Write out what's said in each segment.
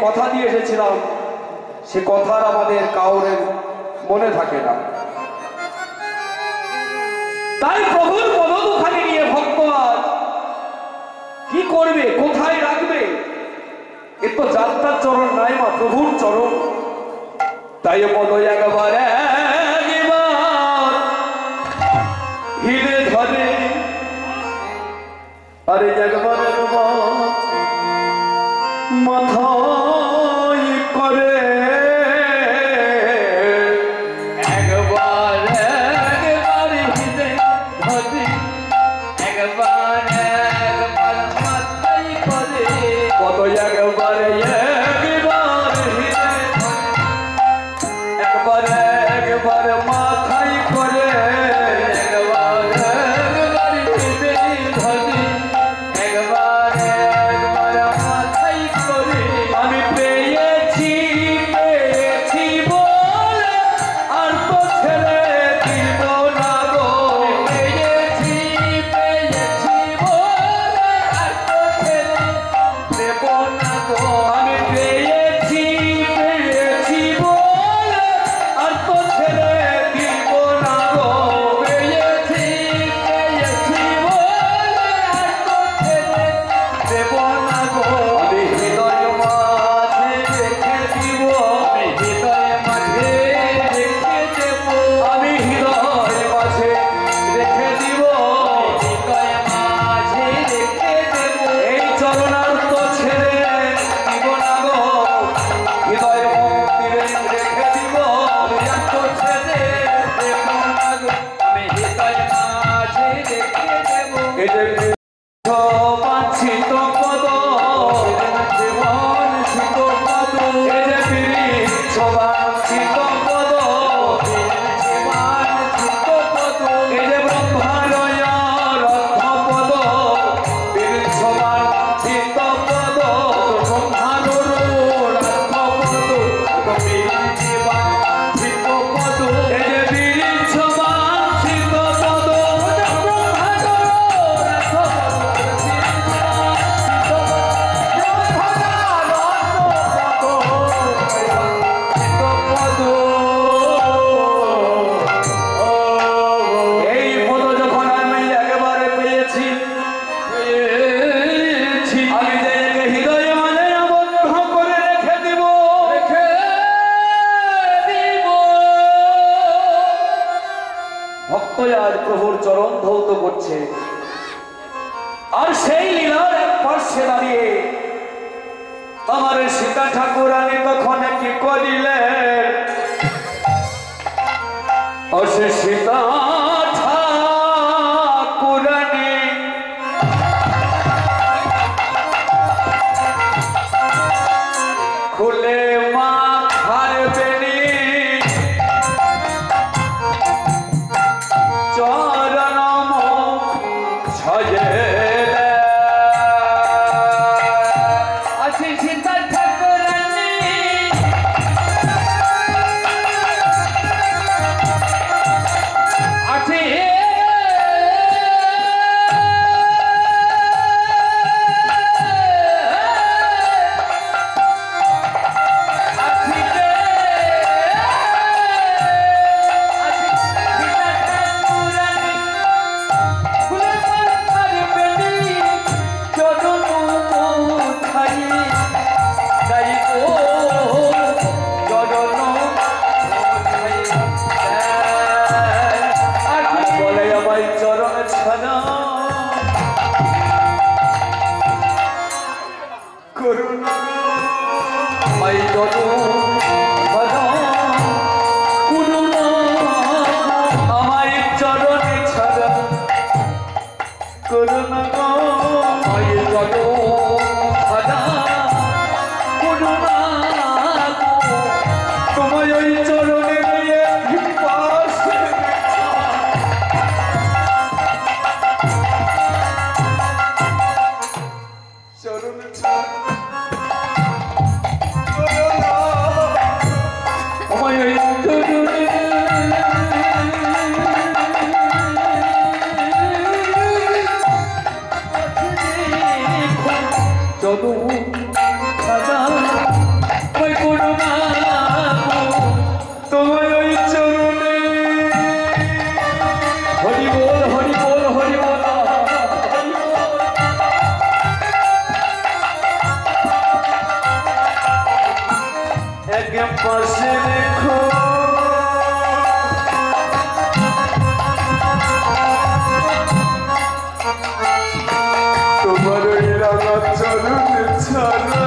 কথা দিয়ে এসেছিলাম সে কথার আমাদের কাউরের মনে থাকে না। তাই প্রভুর পদদুখানি নিয়ে ভক্ত আজ কি করবে, কোথায় রাখবে? এ তো যাত্রার চরণ নাই মা, প্রভুর চরণ। তাই পদ একবার হিরে ধরে, আরে একবার মাথায় করে, একবার একবার হিরে ধরে, একবার একবার মাথায় করে, কত একবার একবার হিরে ধরে, একবার একবার মাথায় করে, একবার একবার হিরে ধরে, একবার একবার মাথায় করে। আমি পেয়েছি পেয়েছি বলে আর তো ছেড়ে দিব না গো, পেয়েছি পেয়েছি বলে আর তো ছেড়ে দেব না গো, আমি পেয়েছি পেয়েছি বলে আর তো ছেড়ে দিব না গো, পেয়েছি পেয়েছি বলে আর তো ছেড়ে দেব না গো। আমি হৃদয় মাঝে রেখে দিব, আমি হৃদয় মাঝে রেখে দেব, আমি হৃদয় মাঝে রেখে দিব, হৃদয় মাঝে রেখে দেব। এই চরণার তো ছেড়ে দিব না গো, হৃদয় মন্দিরে রেখে দিব, আমি আর তো ছেড়ে দেব না গো, আমি হৃদয় মাঝে রেখে দেব। এই যে বাঞ্ছিত পদ, জীবন ছিত পদ, এই যে বৃক্ষ বাঞ্ছিত পদ, জীবন ছিত পদ, এই যে ব্রহ্মালয়ার পদ, বৃক্ষ বাঞ্ছিত পদ, ব্রহ্মালোর পদ, বৃক্ষ বাঞ্ছিত পদ, এই যে বৃক্ষ বাঞ্ছিত পদ, এই পদ যখন আমি একেবারে পেয়েছি, আমি যে একে হৃদয়ে মানে আবদ্ধ করে রেখে দিব, রেখে দিব। ভক্ত আজ প্রভুর চরণ ধৌত করছে, আর সেই লীলার এক পার্শ্বে দাঁড়িয়ে আমার সীতা ঠাকুরানী তখন কি করিলেন, ও সে সীতা ঠাকুরানী খুলে মাথার বেনি, চরণ মুখ ছয়ে আছে সীতা ঠাকুরানী, আছে চরণ পাশে রেখো তোমার ওই রাঙা চরণ ছাড়া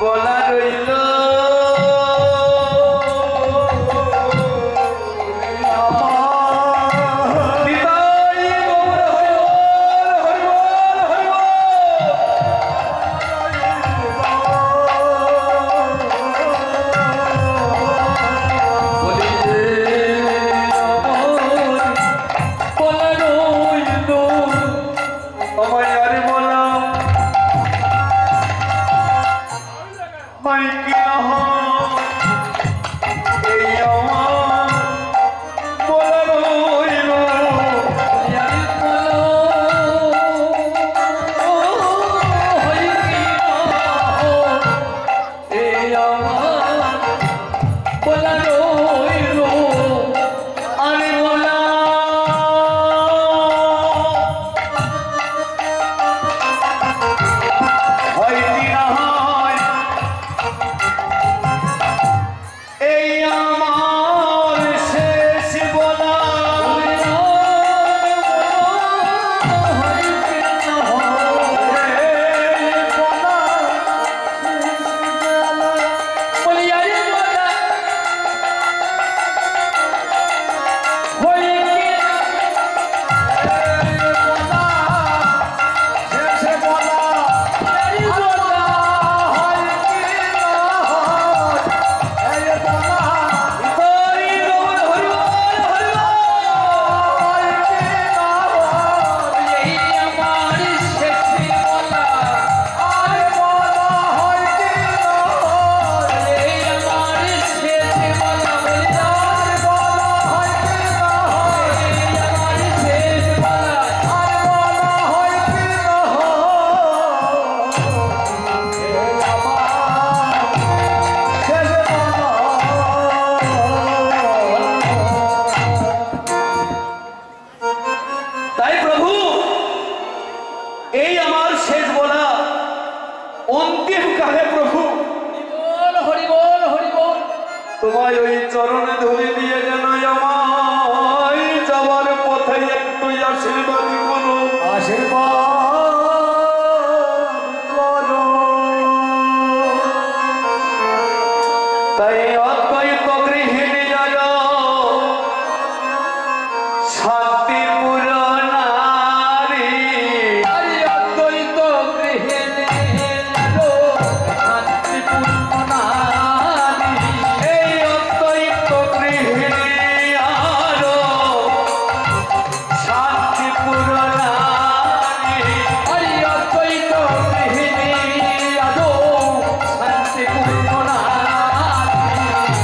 বলা রইল তোমায় ওই চরণে ধরে দিয়ে যেন আমায় যাওয়ার পথে একটু আশীর্বাদ করো তাই অদ্বৈত গৃহিণী জল শান্তিপুর নারী অদ্বৈত গৃহিণী জল শান্তিপুর নারী এই অদ্বৈত গৃহিণী আরো শান্তিপুর নারী এই অদ্বৈত গৃহিণী আরো শান্তিপুর নারী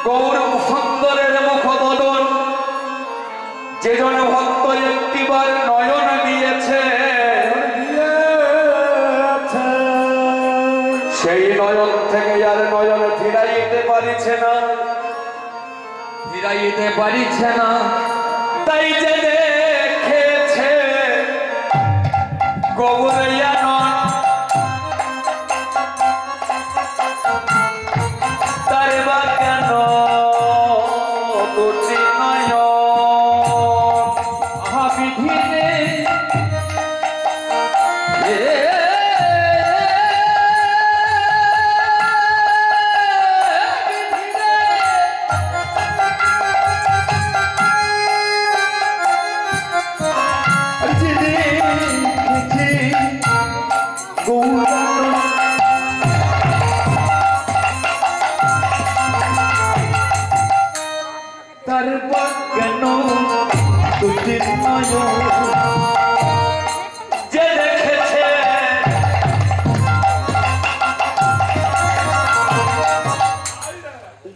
গৌরব সুন্দরের মুখ বদন যেজন ভক্ত একটিবার নয়ন দিয়েছে সেই নয়ন থেকে আর নয়ন ফিরাইতে পারিছে না তাই যে দেখেছে গৌরয়ানন তার বা কেন দুটি নয়ন বিধি যে দেখেছে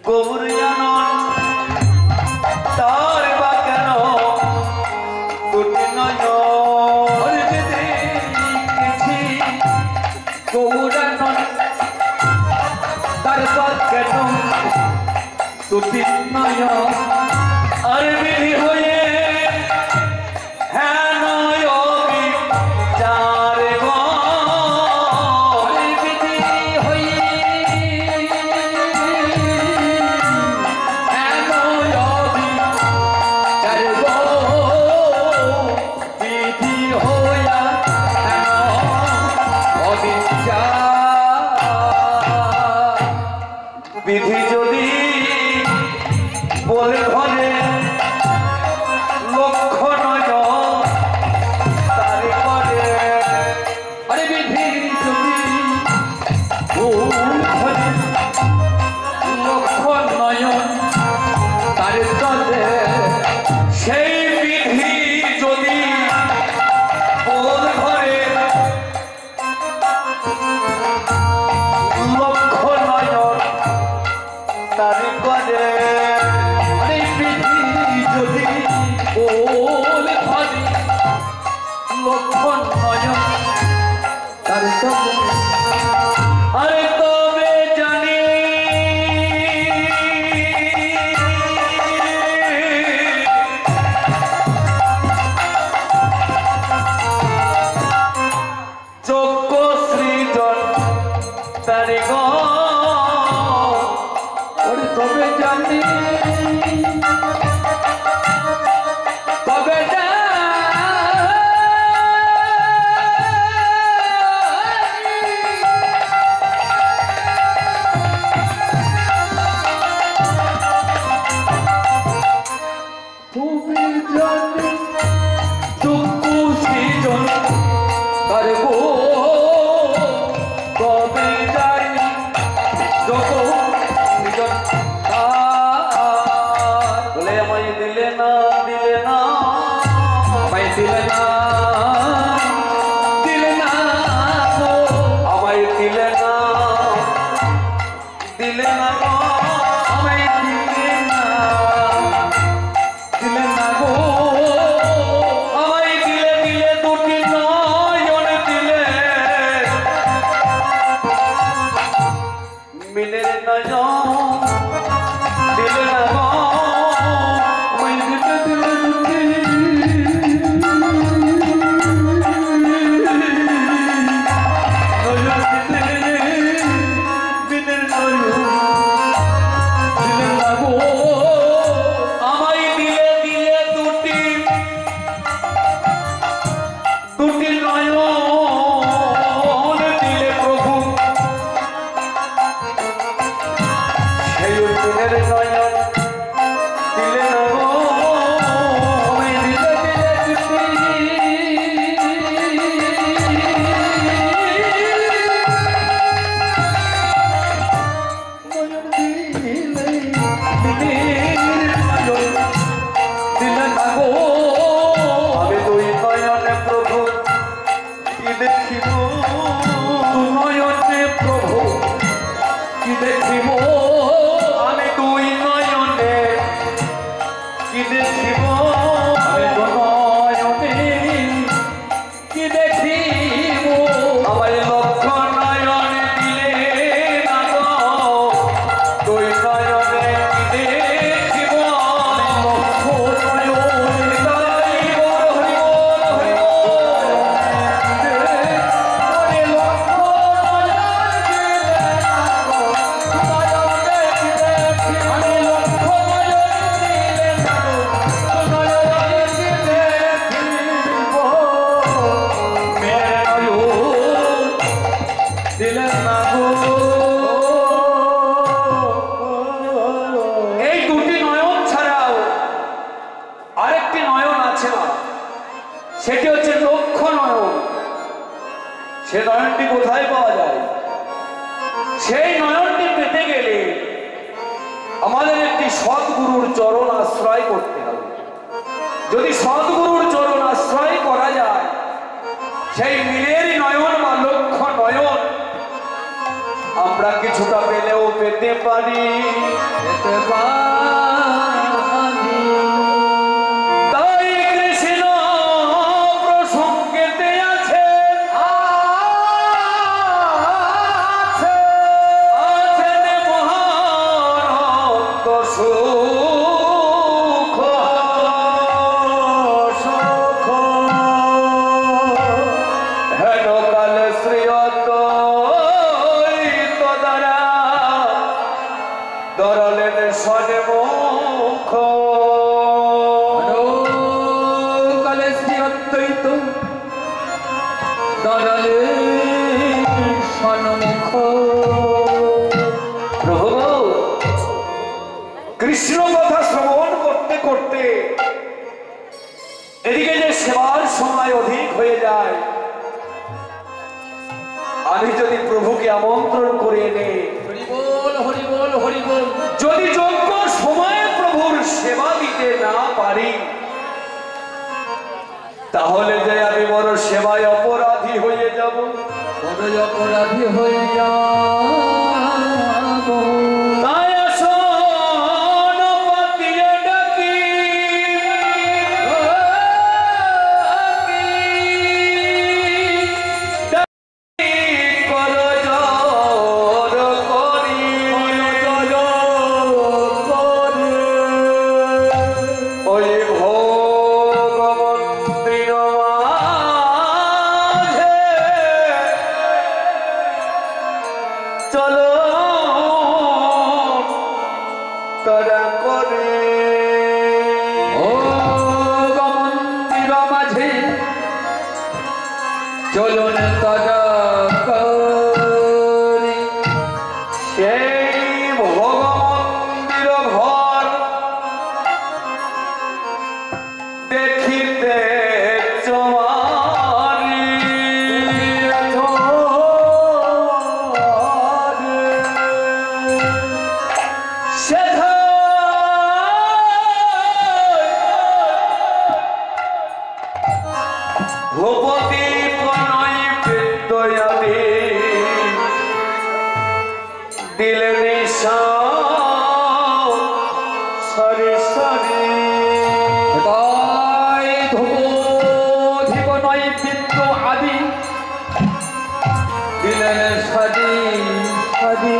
গৌরয়ানন তার বা কেন দুটি নয়ন যে দেখেছি গৌরয়ানন তার বা কেন দুটি নয়ন আর বিধি হয়ে বিধি যদি বলে ধরে লক্ষ নয়ন তারে করে আরে বিধি যদি ধরে লক্ষ নয়ন তারে করে সেই বিধি যদি বল ধরে লক্ষ নয়ন তারে করে আরে বিধি যদি বল ধরে লক্ষ নয়ন তারে করে আরে তবে জানি যোগ্য সৃজন তারে তবে জানি তবে তুমি জানি চক্ষু সৃজন তারে তবে জানি যোগ্য সৃজন বলে আমায় দিলে না আমায় দিলে না আমায় দিলে না আমায় দিলে না গো আমায় দিলে দুটি নয়ন দিলে মিলের নয়ন দিলে না গো দেখিব আমি দুই নয় সে নয়নটি কোথায় পাওয়া যায়? সেই নয়নটি পেতে গেলে আমাদের একটি সৎগুরুর চরণ আশ্রয় করতে হবে। যদি সৎগুরুর চরণ আশ্রয় করা যায়, সেই নীলের নয়ন বা লক্ষ্য নয়ন আমরা কিছুটা পেলেও পেতে পারি। তাই কৃষ্ণ প্রসঙ্গেতে আছে, আছেন মহানন্দ সুখ হেন কাল শ্রীয়ত দ্বারা দরলেন সনে মুখ কালে শ্রীয়দ্বৈত দরলেন সন্মুখ। প্রভু কৃষ্ণ কথা শ্রবণ করতে করতে এদিকে যে সেবার সময় অধিক হয়ে যায়, আমি যদি প্রভুকে আমন্ত্রণ করে এনে হরিবোল হরিবোল হরিবোল যদি যোগ্য সময়ে প্রভুর সেবা দিতে না পারি, তাহলে যে আমি বড় সেবায় অপরাধী হয়ে যাব। বড় অপরাধী হয়ে যাব। তাই আসন পাতিয়া ডাকি, ডাকি করজোড় করি, ওই ভোগ মন্দির মাঝে চলো তারা করে। ও মন্দির মাঝে চলুন তারা করি। সেই ভোগ মন্দির ঘর দেখিতে চমারি, ভূপতি প্রণয় বিদ্যয়ামি দিলে নিশা সরি সরি। তাই ধূপ নৈবেদ্য আদি দিলেন সাদি সাদি।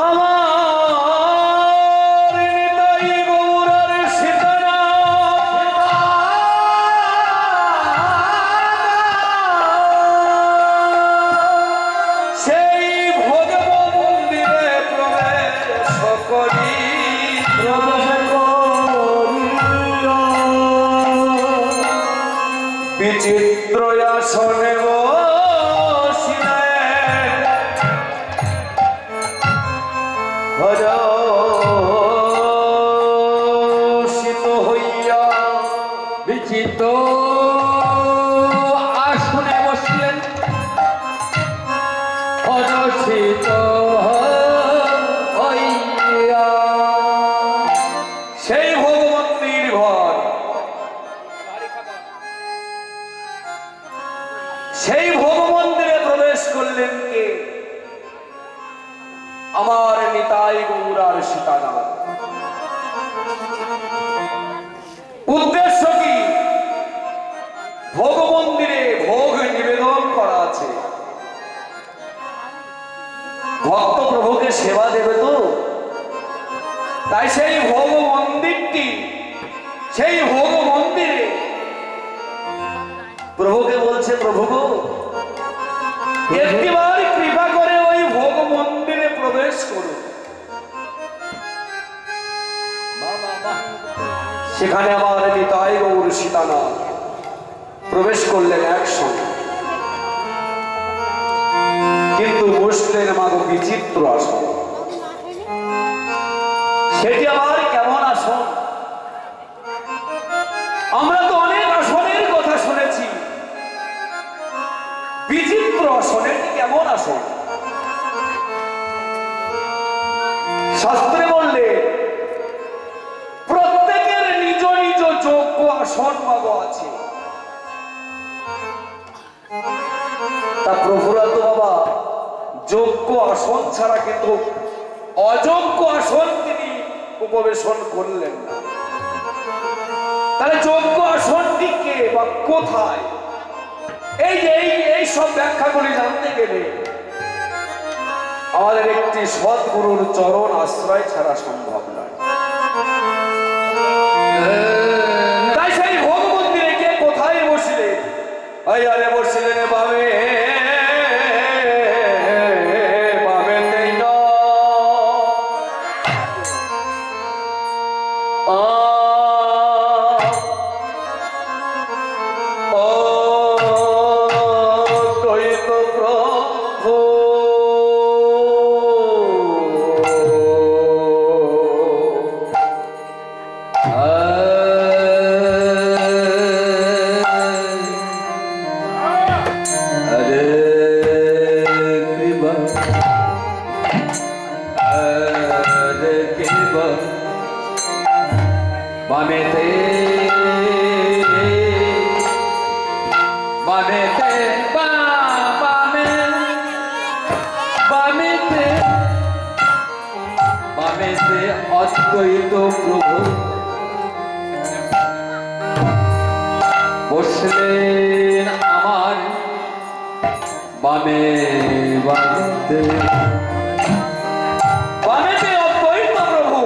আমার নিতাই গৌরার সীতারাম সেই ভোগ মন্দিরে প্রবেশ করি, বিচিত্র আসনে বসিলেন হরষিত হইয়া। বিচিত্র আসনে বসলেন হরষিত হইয়া। সেই ভগবন্তীর ঘর, সেই ভগবন্তীরে প্রবেশ করলেন কে? আমার নিতাই গৌরার সীতারাম। উদ্দেশ্য কি? ভগবন্তীরে ভোগ নিবেদন করা আছে, ভক্ত প্রভুকে সেবা দেবে তো। তাই সেই ভোগ মন্দিরটি, সেই ভোগ মন্দিরে প্রভুকে বলছে, প্রভু গো একটিবার কৃপা করে ওই ভোগ মন্দিরে প্রবেশ করুন। সেখানে আমার নিতাই গৌর সীতানাথ প্রবেশ করলেন একসঙ্গে, কিন্তু বসলেন মাগো বিচিত্র আসন। সেটি আবার কেমন আসন? আমরা তো অনেক আসনের কথা শুনেছি, কেমন আসন? শাস্ত্রে বললে প্রত্যেকের নিজ নিজ যোগ্য আসন মাগো আছে। তা প্রভুরা তো বাবা যোগ্য আসন ছাড়া কিন্তু অযোগ্য আসন তিনি উপবেশন করলেন না। তাহলে যোগ্য আসনটি কে বা কোথায়, এই যে এই সব ব্যাখ্যাগুলি জানতে গেলে আমাদের একটি সদ্গুরুর চরণ আশ্রয় ছাড়া সম্ভব নয়। তাই সেই ভোগ মন্দিরে কে কোথায় বসিলেন? আরে বসিলেন বাবে অদ্বৈত প্রভু বসলেন আমার বামে বামেতে, বামেতে অদ্বৈত প্রভু।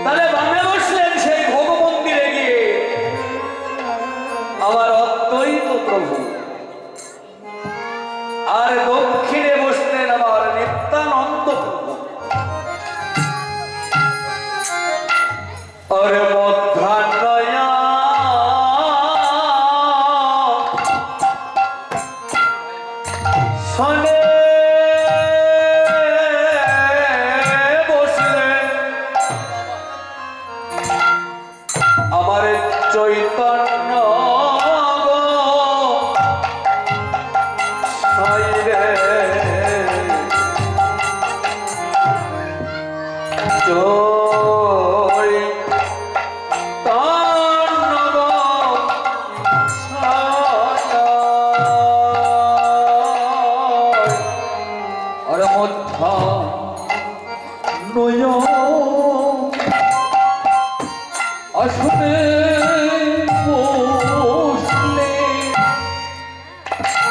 তাহলে বামে বসলেন সেই ভোগ মন্দিরে গিয়ে আমার অদ্বৈত প্রভু, আর দক্ষিণে বসলেন আমার নিত্যানন্দ প্রভু। আরে মধ্যাহ্নয়া শোনে আমার চৈতন্য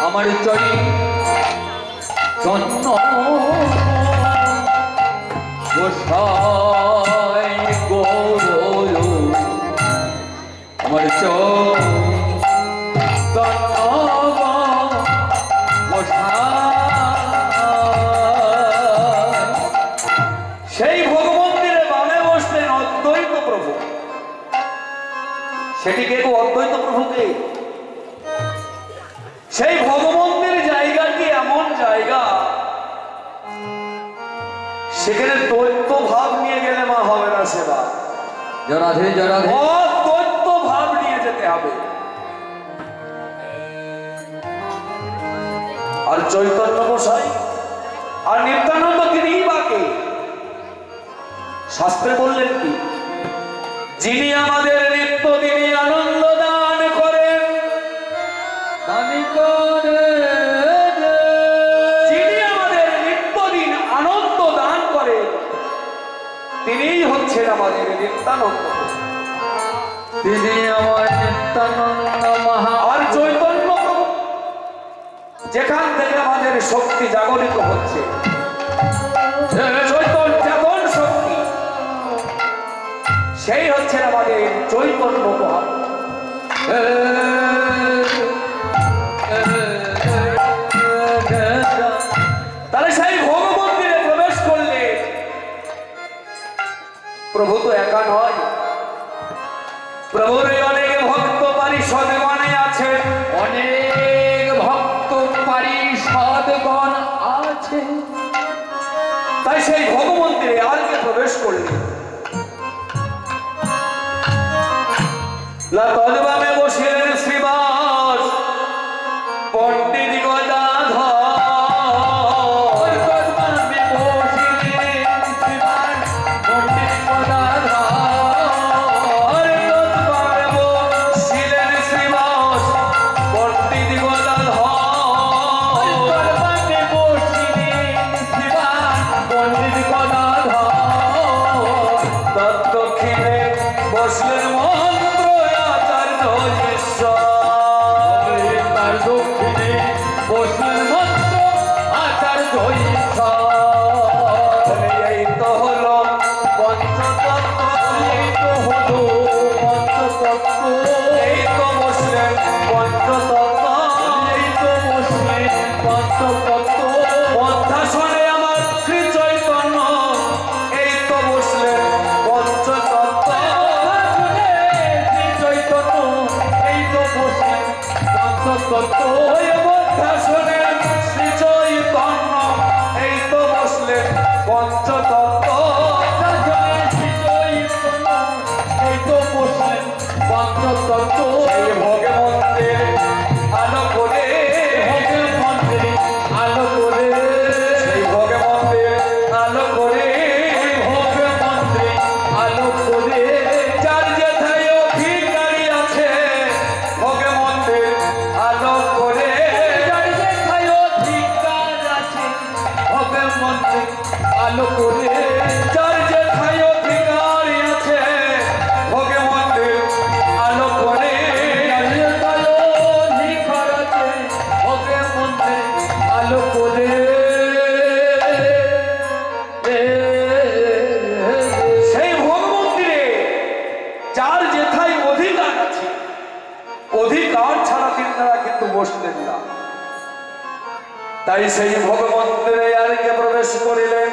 আমার চরি জন্ম গোসাই গৌর আমার সেই ভগবন্তীরে বামে বসলেন অদ্বৈত প্রভু। সেটিকে অদ্বৈত প্রভুকে সেই ভগবন্তের জায়গাটি এমন জায়গা, সেখানে দ্বৈত ভাব নিয়ে গেলে মা হবে না সেবা। জরাধে জরাধে অদ্বৈত ভাব নিয়ে যেতে হবে। আর চৈতন্য গোসাই আর নিত্যানন্দ তিনিই বাকে শাস্ত্রে বললেন কি, যিনি আমাদের নিত্যদিনই আনন্দ দান করেন, যিনি আমাদের নিত্যদিন আনন্দ দান করেন, তিনিই হচ্ছেন আমাদের নিত্যানন্দ। তিনি আমার নিত্যানন্দ মহা আর চৈতন্য যেখান থেকে আমাদের শক্তি জাগরিত হচ্ছে, চৈতন্য চেতন শক্তি, সেই হচ্ছে আমাদের চৈতন্য মহাপ্রভু। তাহলে সেই ভোগ মন্দিরে প্রবেশ করলে প্রভু তো একা নয়, প্রভুর অনেক ভক্ত পারিষদগণে আছেন, অনেক ভক্ত পারিষদগণ আছে। তাই সেই ভোগ মন্দিরে আজকে প্রবেশ করলে তদ্বামে বসিলেন শ্রীবাস পণ্ডিত গদাধর, তদ্বামে বসিলেন শ্রীবাস পণ্ডিত গদাধর, তদ্বামে বসিলেন শ্রীবাস পণ্ডিত গদাধর, তদ্বামে বসিলেন শ্রীবাস পণ্ডিত গদাধর, তদ্দক্ষিণে বসলেন মন্ত্র আচার্য ঈশ্বর, তার দক্ষিণে বসলেন মন্ত্র আচার্য ঈশ্বর। এই তো হলো পঞ্চতত্ত্ব, এই তো হলো পঞ্চতত্ত্ব, এই তো বসলেন পঞ্চতত্ত্ব, এই তো বসলেন পঞ্চতত্ত্ব। মধ্যাসনে আমার শ্রী চৈতন্য, এই তো বসলেন পঞ্চতত্ত্ব, শ্রী চৈতন্য এই তো বসলেন পঞ্চতত্ত্ব। ওই মধ্যাসনে শ্রী চৈতন্য, এই তো বসলেন পঞ্চতত্ত্ব। শ্রী চৈতন্য এই তো বসলেন পঞ্চতত্ত্ব। এই ভোগে মন্দির আলো করে, ভোগের মন্দিরে আলো করে, সেই ভোগে মন্দির আলো করে, ভোগের মন্দিরে আলো করে, যার যেথায় অধিকারী আছে ভোগে মন্দির আলো করে, যার যেথায় অধিকার আছে ভোগের মন্দিরে আলো করে, যার যেথায় অধিকারী আছে ভোগে মন্দির আলো করে, যার যেথায় অধিকার আছে ভোগের মন্দিরে আলো করে। সেই ভোগ মন্দিরে যার যেথায় অধিকার আছে, অধিকার ছাড়া তিনারা কিন্তু বসতেন না। তাই সেই ভোগ মন্দিরে আর কে প্রবেশ করিলেন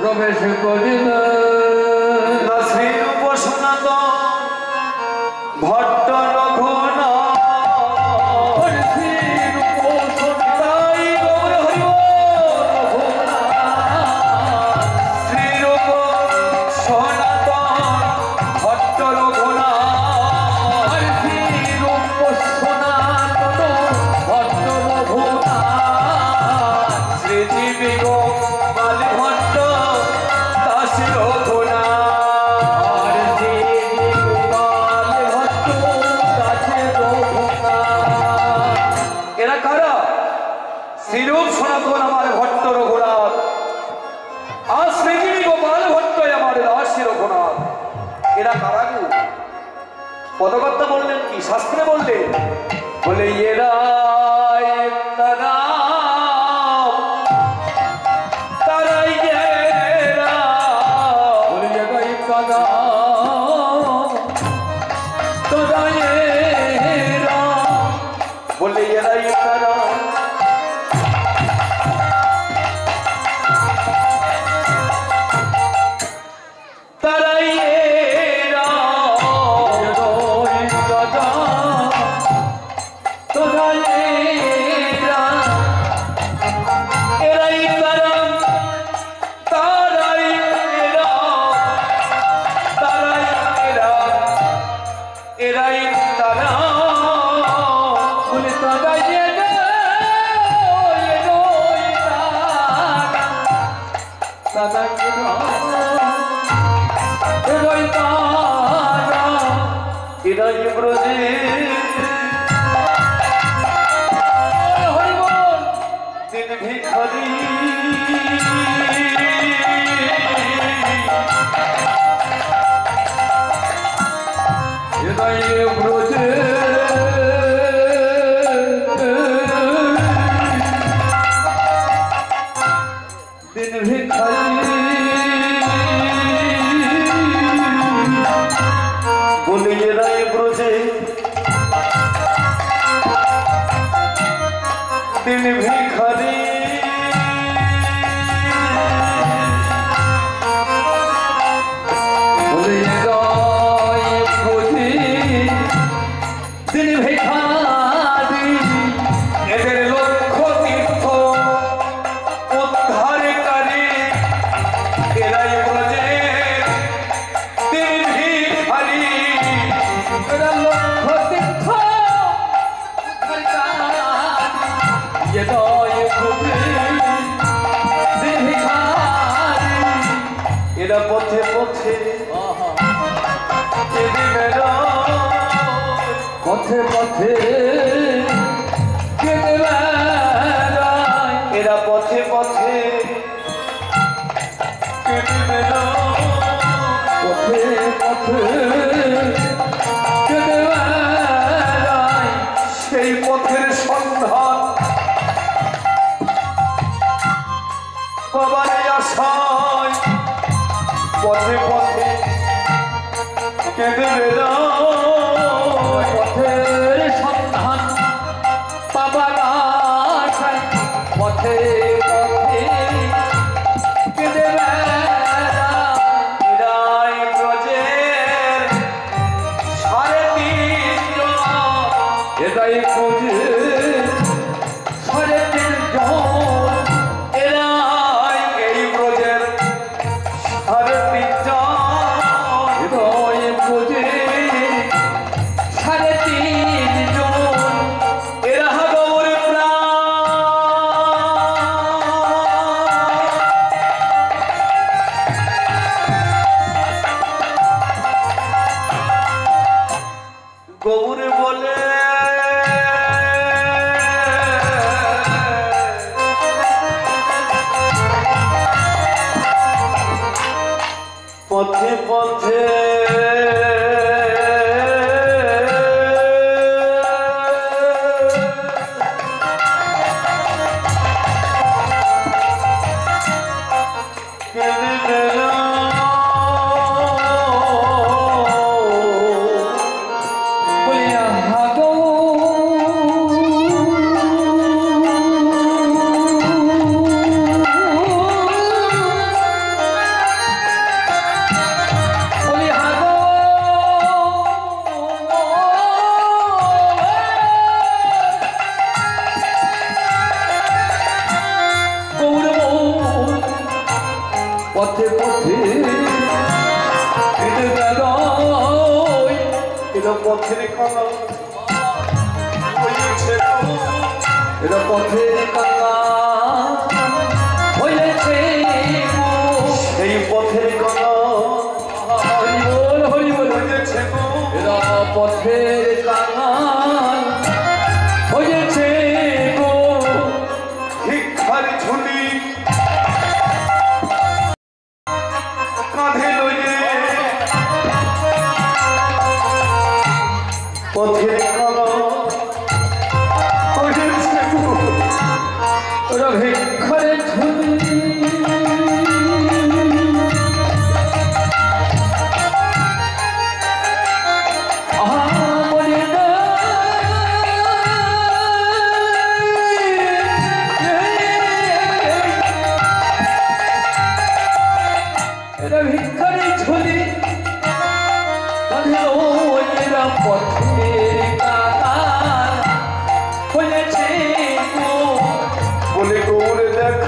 প্রবেশ করিল না শ্রীরূপ সনাতন ভট্ট রঘুনাথ। তাই গৌর হরি শ্রীরূপ সনাতন ভট্ট রঘুনাথ, শ্রীজীবী গোপাল ভট্ট দাস রঘুনাথ, এরা কারা? শ্রীরূপ সনাতন আমার ভট্ট রঘুনাথ, আর শ্রীজীবী গোপাল ভট্ট আমার দাস রঘুনাথ। এরা কারা গো? পদকর্তা বললেন কি, শাস্ত্রে বললেন, বলে এরা তারা তারাই এরা, বলে এরাই তারা তারাই এরা, বলে এরাই তারা তারাই এরা, এরাই তারা তারাই এরা, তারাই এরা, এরাই তারা, বলে তারাই এরা, তারাই এরা। হৃদয় তারা এরাই ব্রজে হরিবল দিন ভিখারি হৃদয় ব্রজে দিন ভিখারি বলি এরাই ব্রজে দিন ভিখারি বলে হৃদয় ব্রজে দিন ভিখারি এদের লক্ষ্য তীর্থ উদ্ধারকারী এরাই ব্রজে দিন ভিখারি এরা লক্ষ্য তীর্থ হৃদয় ব্রজে দিন ভিখারি এরা পথে পথে কেঁদে বেড়ায় পথে পথে কেঁদে বেড়ায় এরা পথে পথে কেঁদে বেড়ায় পথে পথে কেঁদে বেড়ায় সেই পথের সন্ধান বাবার আশায় পথে পথে কেঁদে বেড়ায় পথের সন্ধান পাবার আশায় পথে পথে কেঁদে বেড়ায় এরাই ব্রজের সাড়ে তিনজন এটাই খুঁজে সাড়ে তিনজন এরাই এই ব্রজের সাড়ে তিনজন হৃদয় খুঁজে সাড়ে তিনজন এরা গৌর প্রাণ গৌর বলে পথে পথে কেঁদে বেড়ায় বলিয়া হাগো বলি হাগো গৌরব পথে পথে কেঁদে বেড়ায় এরা পথের কলা হয়েছে এরা পথের কাকা হয়েছে সেই পথের কলা হরিবল হরিবল হয়েছে এরা পথের কাকা হয়েছে গো ভিক্ষার ঝুলি কাঁধে লইয়ে পথের কলা হয়েছে ওরা ভিক্ষারে ঝুলি আহা বলে না এরা ভিক্ষারে ঝুলি কাঁধে এরা পথের কাকা হয়েছে গো বলে গৌরে দেখ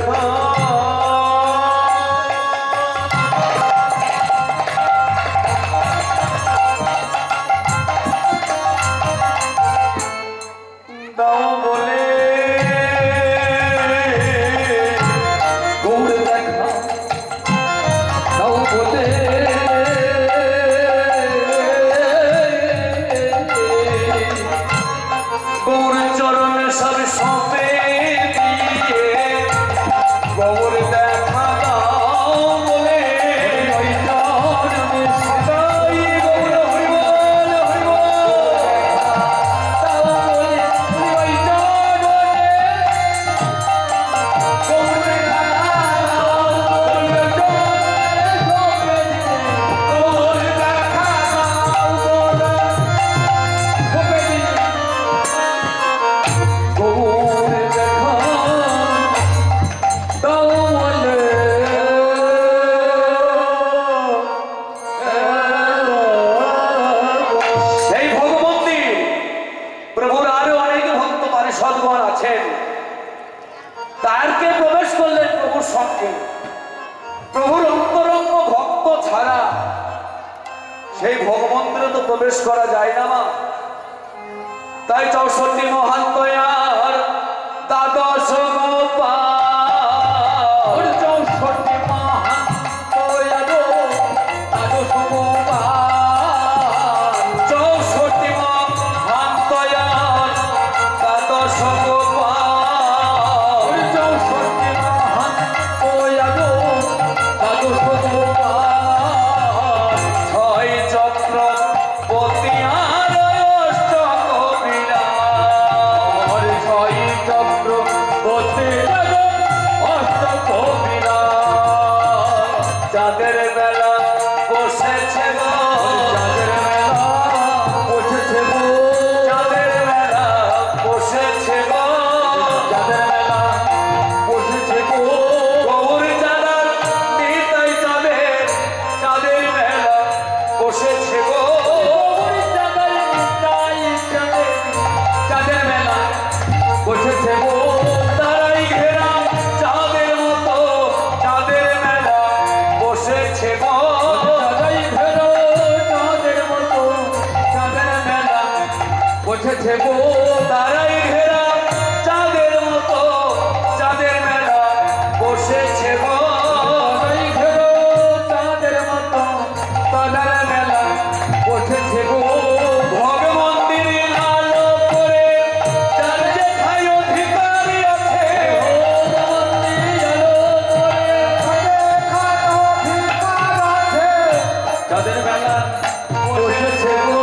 প্রবেশ করা যায় না মা। তাই 64 মহান দয়ার দ্বাদশ গোপাল, 64 মহান দয়াল দ্বাদশ গোপাল, 64 মহান দয়ার দ্বাদশ গোপাল, 64 মহান দয়াল দ্বাদশ গোপাল, 6 চক্রবর্তী আর অষ্টক বিরাট, 6 চক্রবর্তী অষ্টক বিরাট, চাঁদের বেলা বসেছে গো, চাঁদের মেলা বসেছে গো, চাঁদের বেলা বসেছে গো, চাঁদের মেলা বসেছে গো, গৌর চাঁদার নিতাই চাঁদের, চাঁদের বেলা বসেছে গো, গৌরী চাঁদের নিতাই চাঁদের, চাঁদের মেলা বসেছে গো, তারাই ঘেরা চাঁদের মতো, চাঁদের মেলা বসেছে গো, চাঁদাই ঘেরো চাঁদের মতো, চাঁদের মেলা বসেছে গো, তারাই ঘেরা চাঁদের মতো, চাঁদের মেলা বসেছে গো, চাঁদাই ঘেরো চাঁদের মতো, চাঁদের মেলা বসেছে গো, ভগবন্তীর আলো করে যার যেথায় অধিকারী আছে, চাঁদের মেলা বসেছে গো,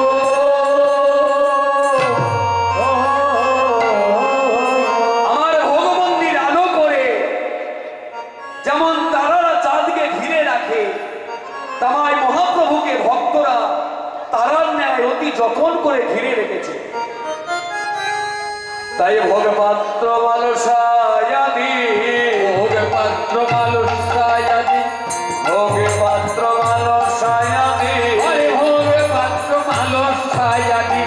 আমার ভগবন্তীর আলো করে যেমন তারারা চাঁদকে ঘিরে রাখে, তাই মহাপ্রভুকে ভক্তরা তারার ন্যায় অতি যত্ন করে ঘিরে রেখেছে। তাই ভগপাত্র মালসায়াদি, ভোগে পাত্র মালসায়াদি, ভোগে পাত্র মালসায়াদি, হরে ভোগে পাত্র মালসায়াদি,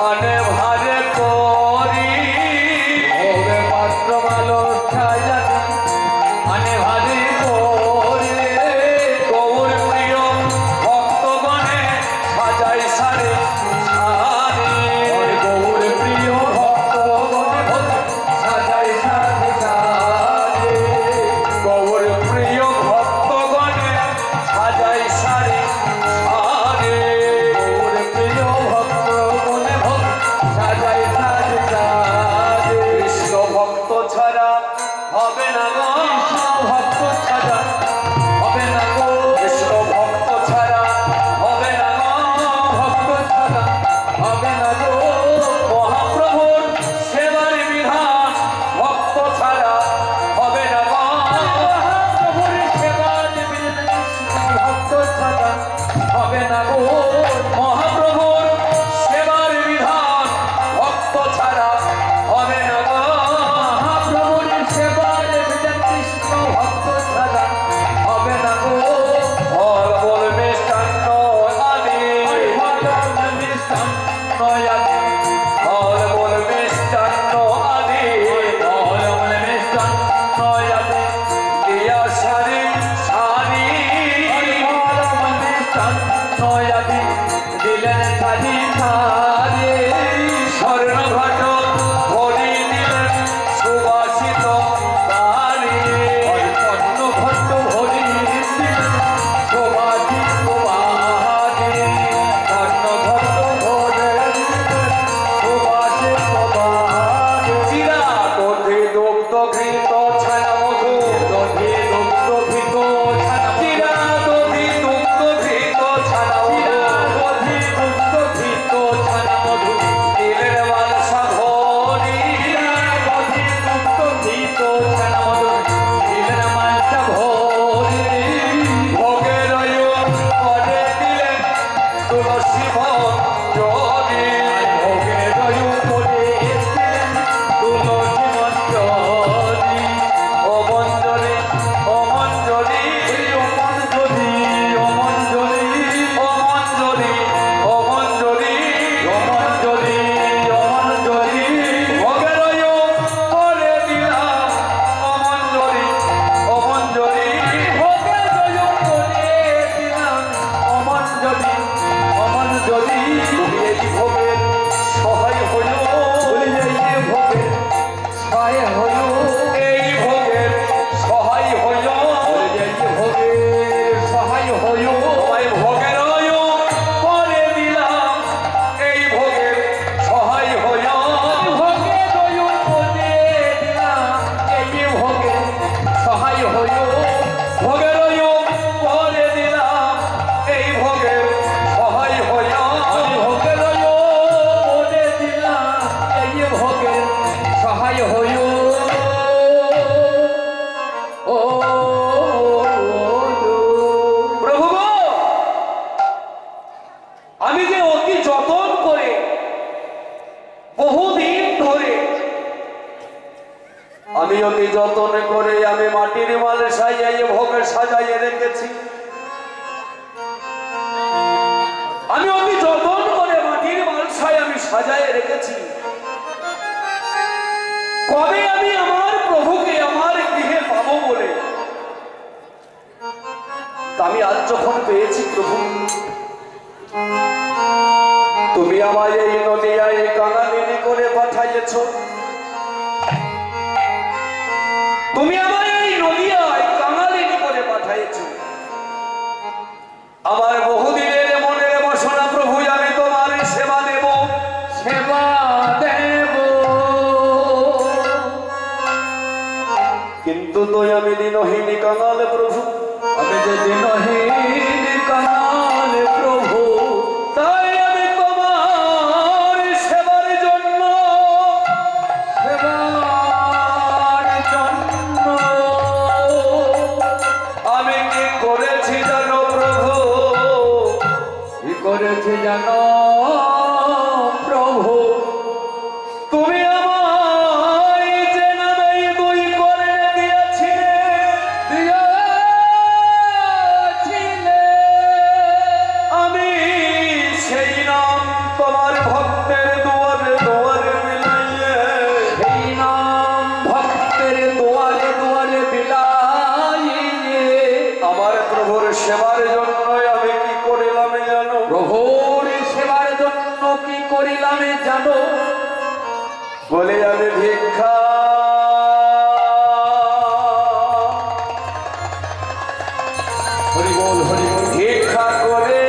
আনে ভারে করি, ভোগে পাত্র মালসায়াদি, আনে ভারি করে, গৌর প্রিয় ভক্তগণে সাজাই সারে সারে, হরে গৌর প্রিয় ভক্তগণে সাজাই সাথে সাথে, বহুদিন ধরে আমি অতি যত্ন করে আমি মাটির মাল সাজাইয়ে ভোগে সাজাইয়ে রেখেছি। আমি অতি যত্ন করে মাটির মালসায় আমি সাজাইয়ে রেখেছি। কবে আমি আমার প্রভুকে আমার গৃহে পাবো বলে আমি আজ যখন পেয়েছি প্রভু, তুমি আমায় এই নদিয়ায় কাঙালিনী করে পাঠাইয়েছ। তুমি আমায় এই নদিয়ায় কাঙালিনী করে পাঠাইয়েছ। আমার বহুদিনের মনের বাসনা প্রভু, আমি তোমার সেবা দেব, সেবা দেব। কিন্তু তুই আমি দিনহীনী কাঙাল প্রভু, আমি যে দিনহীন কাঙাল প্রভু, তাই আমি তোমার সেবার জন্য আমি কি করেছি জানো প্রভু? কি করেছে জানো প্রভু? তুমি আমায় যে নামে দুই করে দিয়েছিলে, আমি সেই নাম তোমার ভক্তের দুয়ারে দুয়ারে বিলাইয়ে, সেই নাম ভক্তের দুয়ারে দুয়ারে বিলাইয়ে আমার প্রভুর সেবার জন্য আমি কি করিলাম জানো? প্রভুর সেবার জন্য কি করিলাম জানো? বলে আমি ভিক্ষা হরি বল হরি বল। ভিক্ষা করে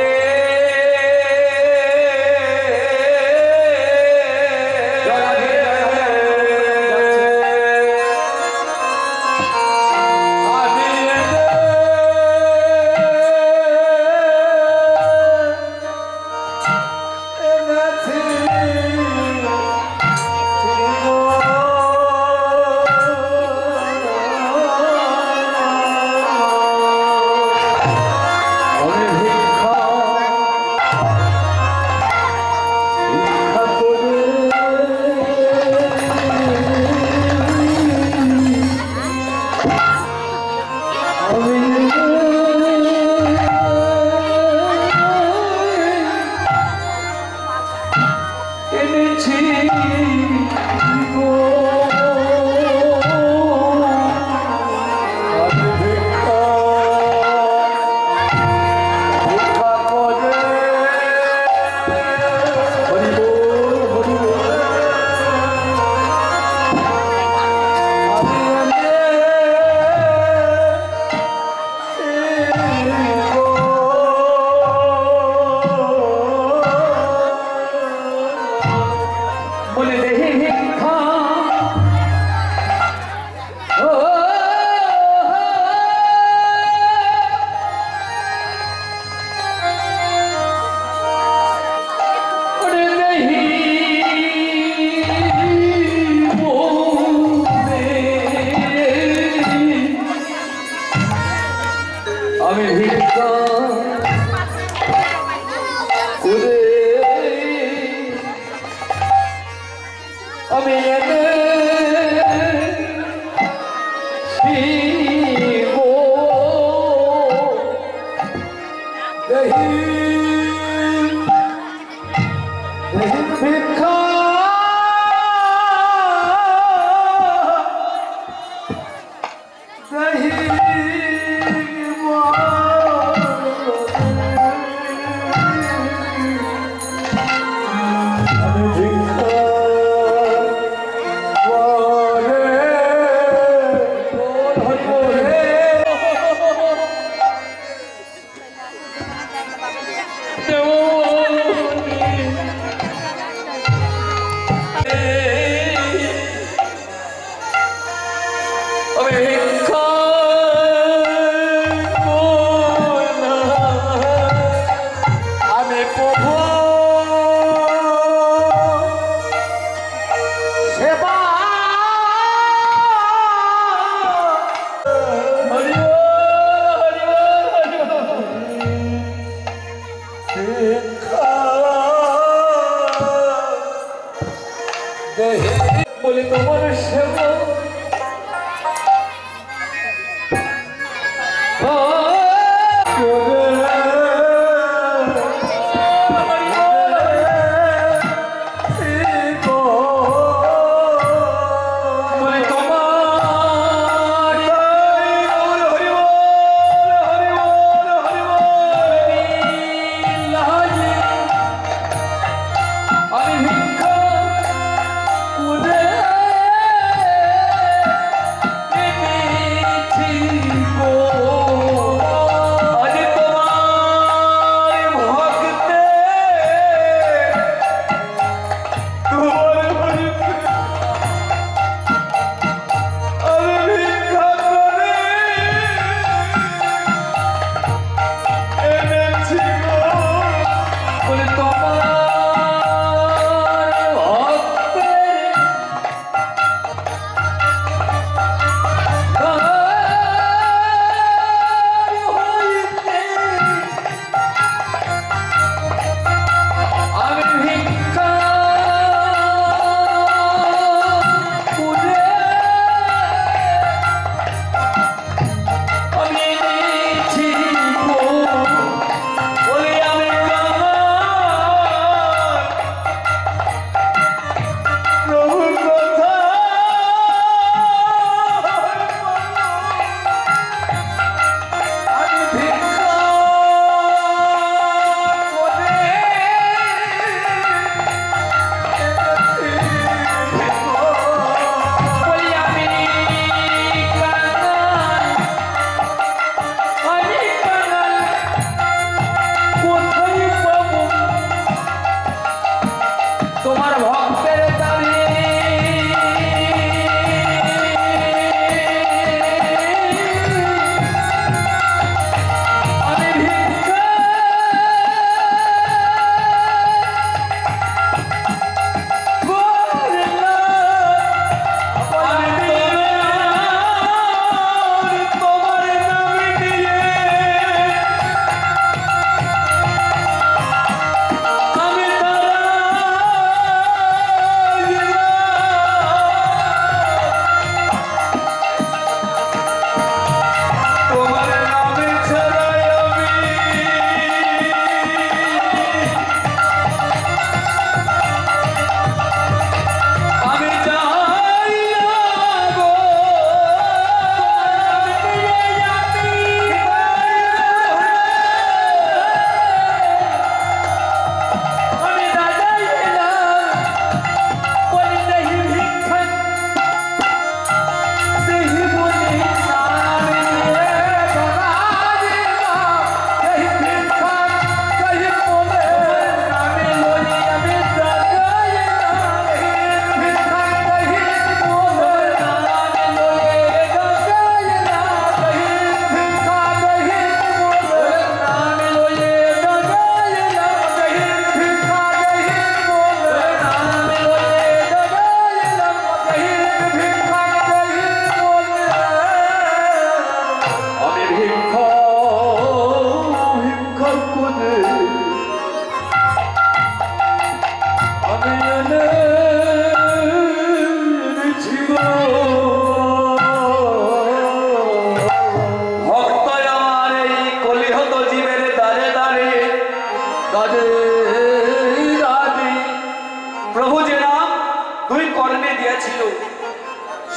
আমি ভিক্ষা করে আমি এনে শিব দেহি ভিক্ষা বলে তোমার সেবা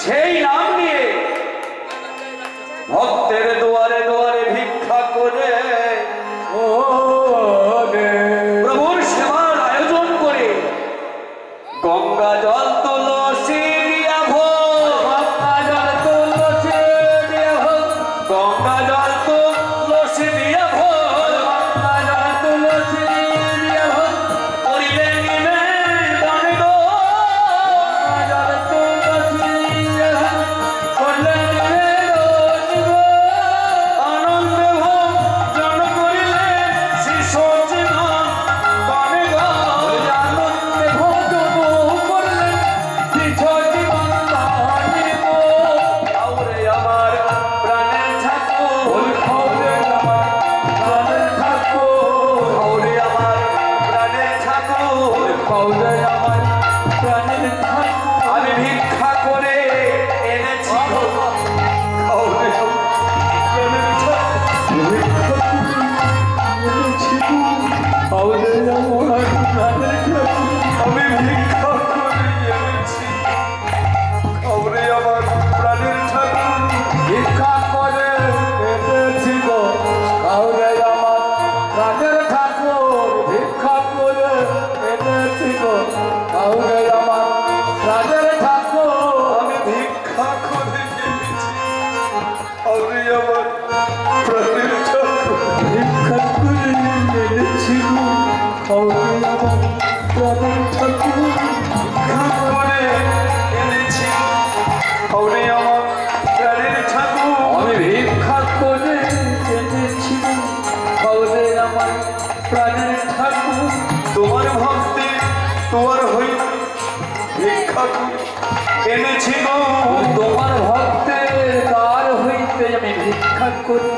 সেই নাম নিয়ে ভক্তের দুয়ারে দুয়ারে ভিক্ষা করে প্রভুর সেবার আয়োজন করে গঙ্গা জল তুলসী দিয়া ভোগ, গঙ্গা জল তুলসী দিয়া ভোগ, গঙ্গা জল তুলসী দিয়া ভোগ, গঙ্গা জল তুলসী দিয়া ভোগ করিলে নিবে দানে গো, গঙ্গা জল তুলসী দিয়া ভোগ করলে নিবে আনন্দে ভোগ জন করিলে শ্রী সচিদানন্দ দানে গো, আনন্দে ভোগ করলে শ্রী সচিদানন্দ দানে গো। আউরে আমার প্রাণের ঠাকুর, আউরে আমার প্রাণের ঠাকুর, আউরে আমার প্রাণের ঠাকুর, আউরে আমার প্রাণের ঠাকুর। আমি ভিক্ষা করে এনেছি গো। খাওরে প্রাণের ঠাকুর, ভিক্ষা করে এনেছি গো। খাওরে আমার প্রাণের ঠাকুর, আমি ভিক্ষা করে এনেছি। খাওরে আমার প্রাণের ঠাকুর, ভিক্ষা করে এনেছি গো। কাউরে আমার প্রাণের ঠাকুর, ভিক্ষা করে এনেছি গো। কাউরে আমার প্রাণের ঠাকুর, আমি ভিক্ষা করে এনেছি। খাওরে আমার প্রাণের ঠাকুর, ভিক্ষা করে এনেছি গো। খাওরে আমার প্রাণের ঠাকুর, ভিক্ষা করে এনেছি। খাওরে আমার প্রাণের ঠাকুর, আমি ভিক্ষা করে এনেছি গো। কাউরে আমার প্রাণের ঠাকুর, তোমার ভক্তি তোমার হই ভিক্ষা করে এনেছি গো। তোমার ভক্তের দ্বার হইতে আমি ভিক্ষা করে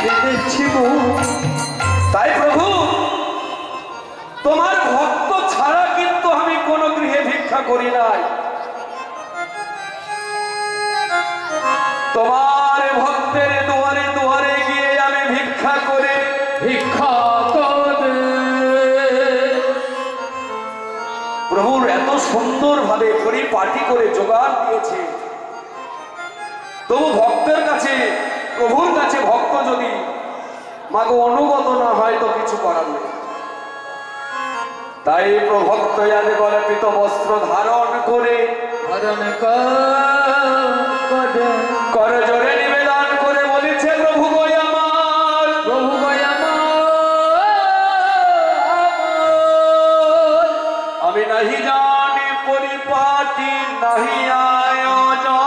এনেছি গো। তাই প্রভু, তোমার ভক্ত ছাড়া কিন্তু আমি কোন গৃহে ভিক্ষা করি নাই। তোমার ভক্তের দুয়ারে দুয়ারে গিয়ে আমি ভিক্ষা করে ভিক্ষা করে প্রভুর এত সুন্দর ভাবে পরিপাটি করে জোগাড় দিয়েছে। তবু ভক্তের কাছে, প্রভুর কাছে ভক্ত যদি মাগো অনুগত না হয় তো কিছু করার নেই। তাই প্রভক্ত যাতে গলে পিত বস্ত্র ধারণ করে হরণ করে কর জোরে নিবেদন করে বলেছে, প্রভু গো আমার, প্রভু গো আমার, আমি নাহি জানি পরিপাটি নাহি আয়োজন,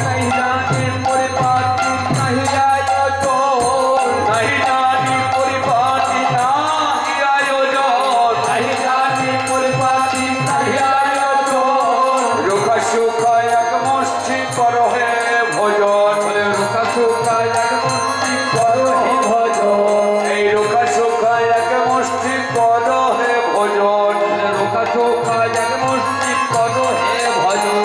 নাহি জানি পরিপাটি নাহি আয়োজন, নাহি জানি পরিপাটি নাহি আয়োজন, নাহি জানি পরিপাটি নাহি আয়োজন। রোখা সুখা এক মুষ্টি করো হে ভোজন, রোকা সুকা এক মুষ্টি করো হে ভজন, এই রোখা সুখা এক মুষ্টি করো হে ভোজন। রোকা সুকা এক মুষ্টি করো হে ভজন।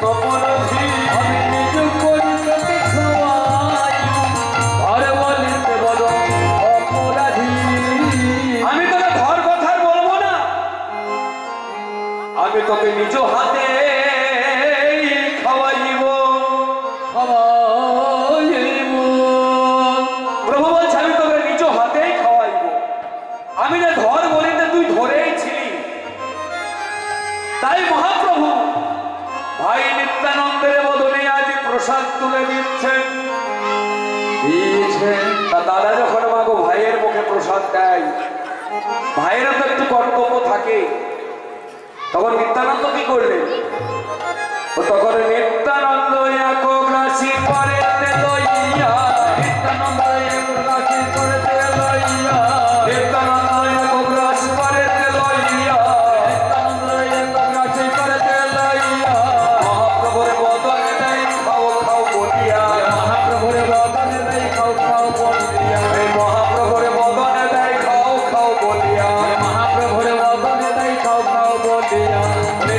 অপরাধী আমি নিজ করি তোকে খাওয়াই আর বলিতে বলো অপরাধী আমি তোকে ঘর কথা বলবো না, আমি তোকে নিজ হাতে খাওয়াইব। প্রভু বলছে আমি তোকে নিজ হাতেই খাওয়াইব। আমি না ধর বলিতে তুই ধরেই ছিলি, তাই মহাপ্রভু ভাই নিত্যানন্দের বদনে আজ প্রসাদ তুলে দিচ্ছেন। তা দাদা যখন মাগো ভাইয়ের মুখে প্রসাদ দেয়, ভাইয়েরও তো একটু কর্তব্য থাকে। তখন নিত্যানন্দ কি করলেন? তখন নিত্যানন্দ এক গ্রাসী করেতে লইয়া, নিত্যানন্দ এক গ্রাসী করেতে লইয়া, নিত্যানন্দ এক গ্রাসী করেতে লইয়া, নিত্যানন্দ এক গ্রাসী করেতে লইয়া, মহাপ্রভুর বদনে দেয় খাও খাও বলিয়া, মহাপ্রভুর বদনে দেয় খাও খাও বলিয়া, মহাপ্রভুর বদনে দেয় খাও খাও বলিয়া, মহাপ্রভুর বদনে দেয় খাও খাও বলিয়া,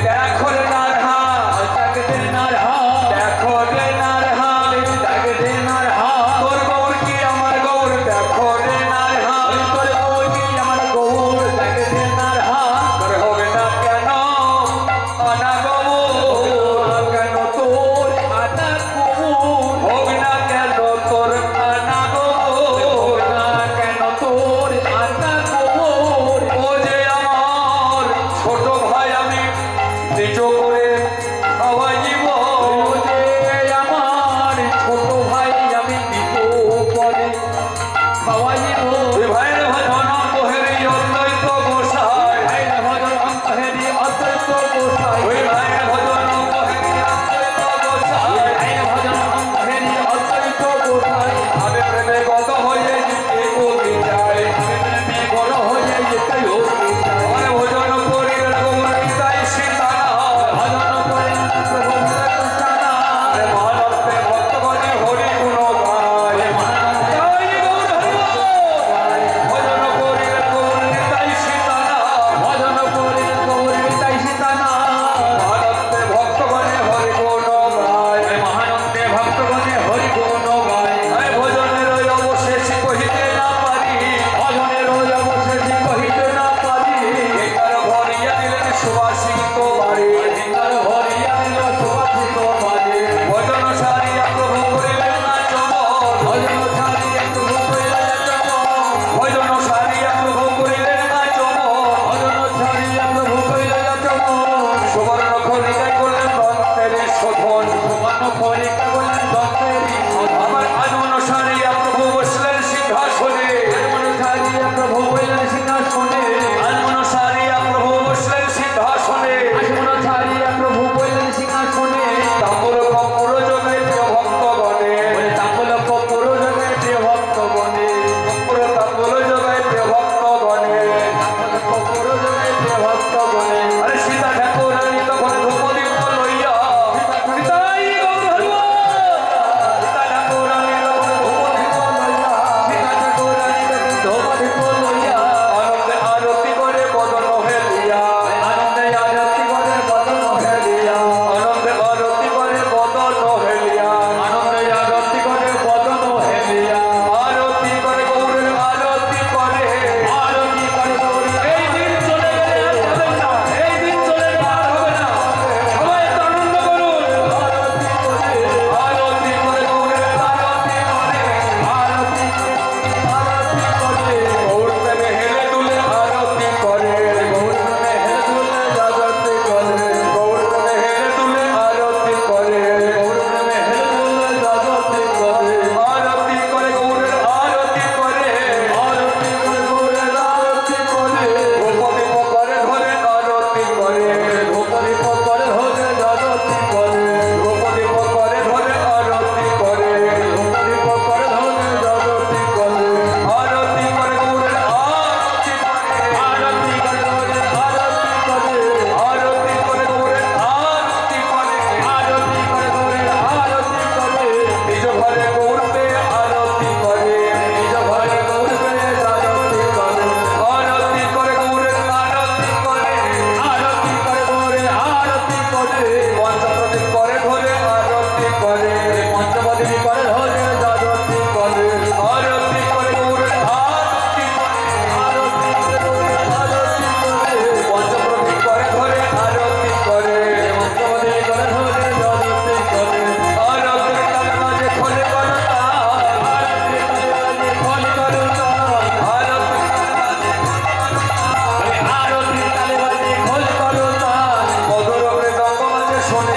দেখো রে নারহা, দেখতে নারহা, দেখো রে নারহা, দেখতে নারহা, তোর গৌর কি আমার গৌর, দেখো রে নারহা, তোর গৌর কি আমার গৌর, দেখতে নারহা, তোর হবে না কেন আনা গৌর, কেন তোর আনা গৌর, হোক না কেন তোর আনা গৌর, কেন তোর আনা গৌর, ও যে আমার ছোট ভাই আমি নিজ করে খাওয়াইব। ওরে আমার ছোট ভাই আমি নিজ করে খাওয়াইব, ওই ভাইয়ের ভজন তোহেরি অদ্বৈত গোসাই, ভাইরা ভজন অন্তহেরি অদ্বৈত গোসাই, ওই ভাইয়ের ভজন তোহেরি অদ্বৈত গোসাই, ভাইরা ভজন অন্তহেরি অদ্বৈত গোসাই, আমি প্রেমে গত হয়ে যেতে বলি যাই, প্রেমে বড় হয়ে যেতে হতে চাই, আমার ভজন করি গৌরী তাই সীতানাথ, ভজন করেন প্রভু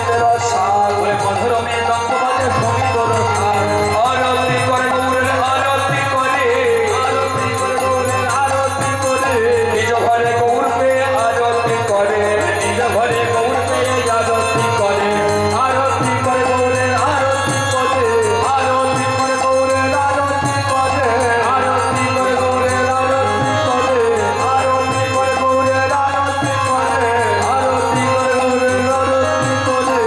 সমিতের সাল মধুর মৃদঙ্গ বাজে সমিতর সাল আরতি করে গৌরের আরতি করে আরতি করে গৌরের আরতি করে নিজ ঘরে গৌর পেয়ে আরতি করে নিজ ঘরে গৌর পেয়ে আরতি করে আরতি করে গৌরের আরতি করে আরতি করে গৌরের আরতি করে আরতি করে গৌরের আরতি করে আরতি করে গৌরের আরতি করে আরতি করে গৌরের আরতি করে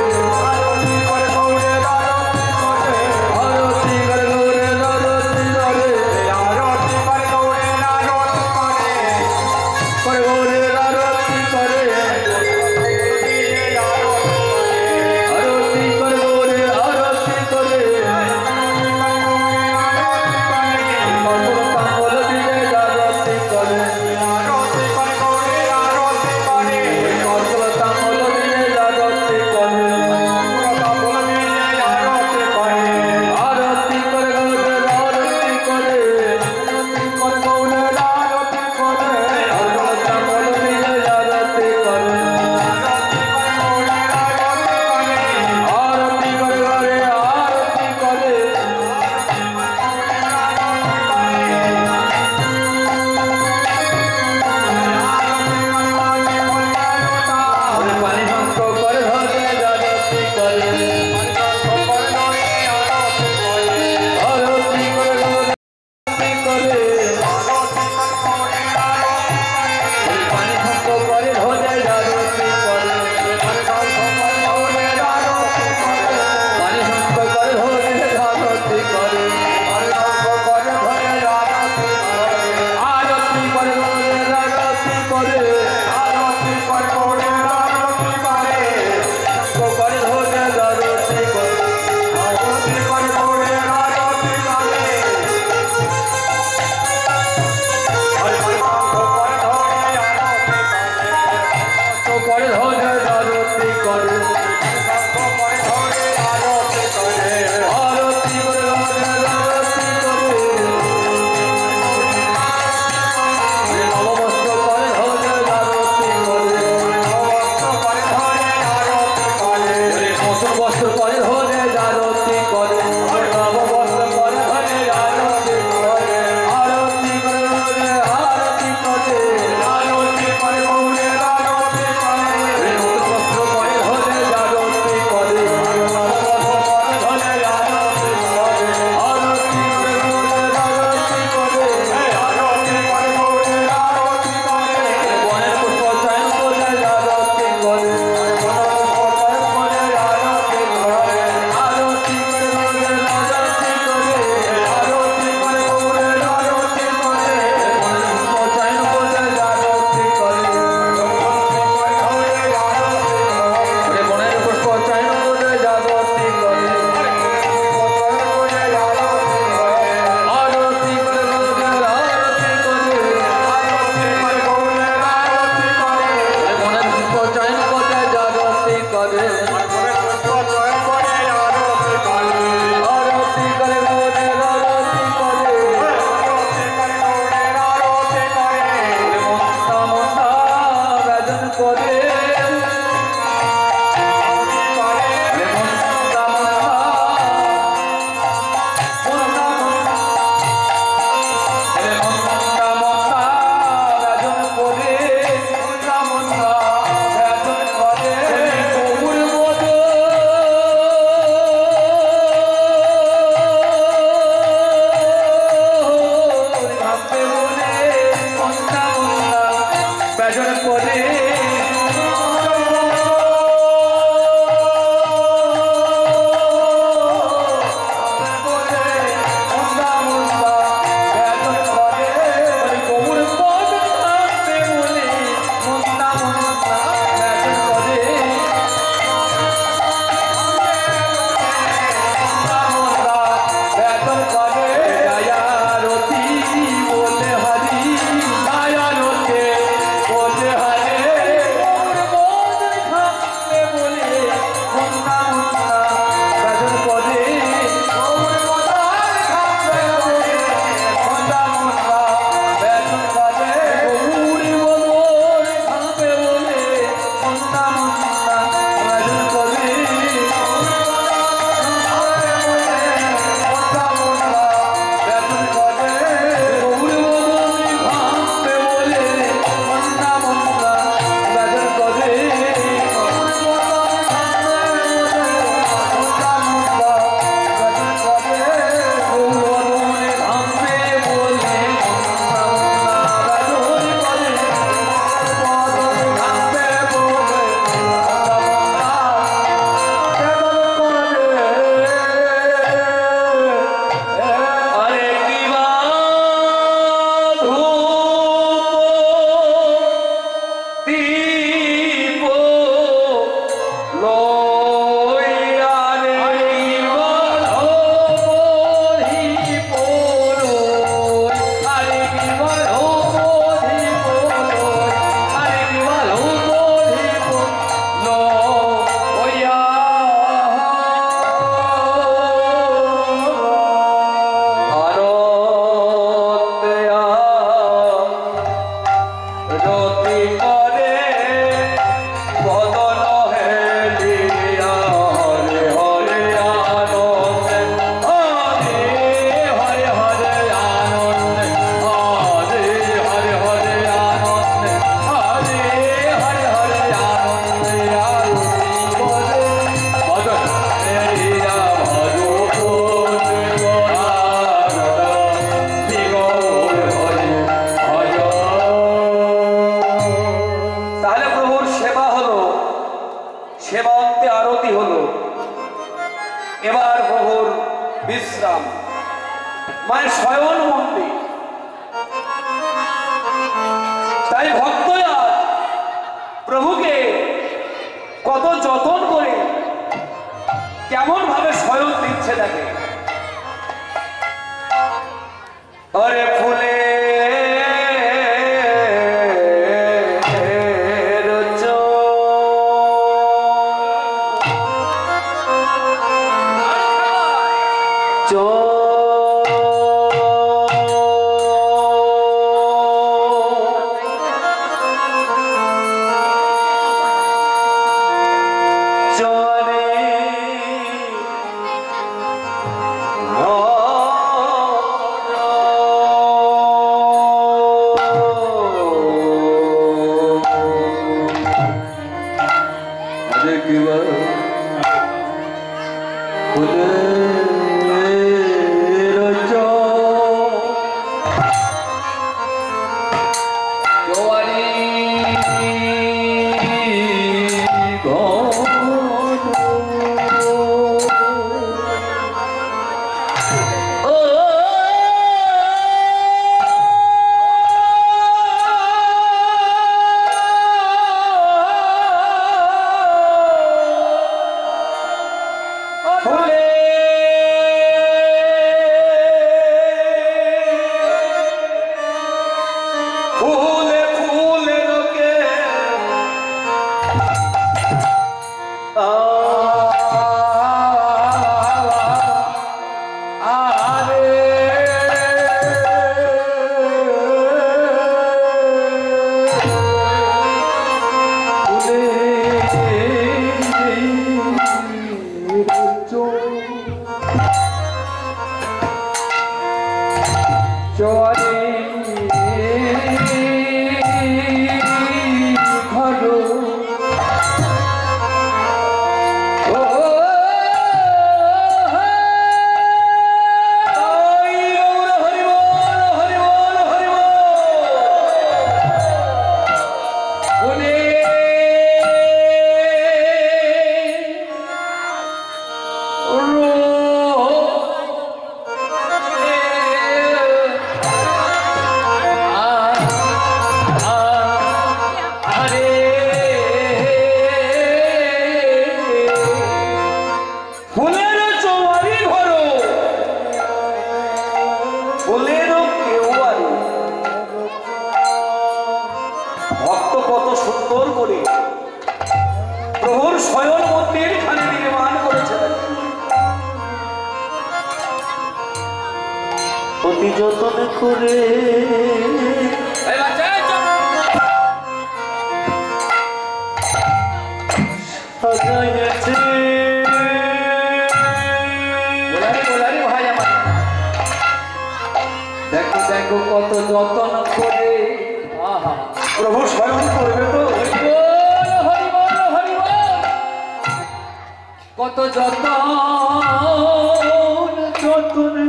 বিশ্রাম মানে শয়ন মন্দির। তাই ভক্তরা প্রভুকে কত যতন করে কেমন ভাবে শয়ন দিচ্ছে দেখে। আরে ফুলে যতন করে সাজাইছে। দেখো দেখো কত যতন করে প্রভু স্বয়ং করবে তো। কত যতন যতন করে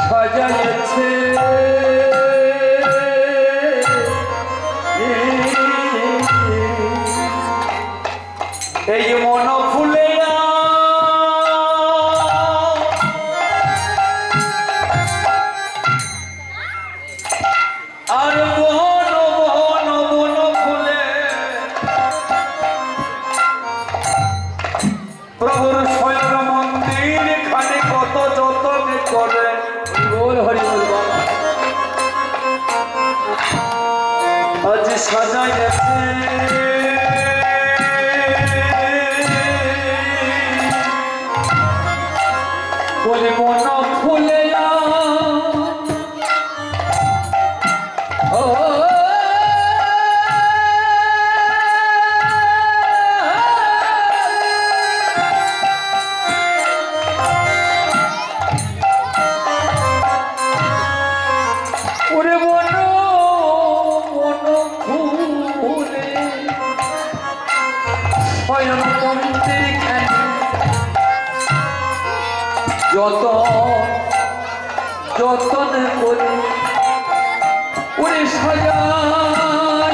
সাজাইছে। এই মন ফুলে আর বন বন বন ফুলে সাজাই গেছে বলে মন ফুলে যতন করে ওরে সাজাইছে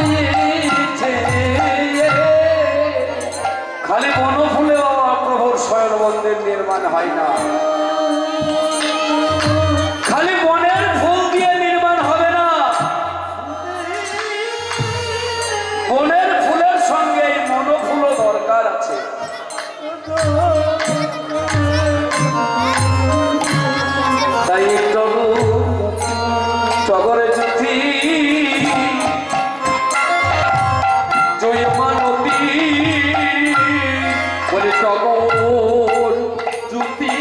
খালি বনফুলে বাবা প্রভুর শয়ন মন্দির নির্মাণ হয় না খালি বনের ফুল দিয়ে নির্মাণ হবে না বনের ফুলের সঙ্গে এই মনফুলও দরকার আছে তাই টগরে জ্যোতি জয় মানবী বলে টগর জ্যোতি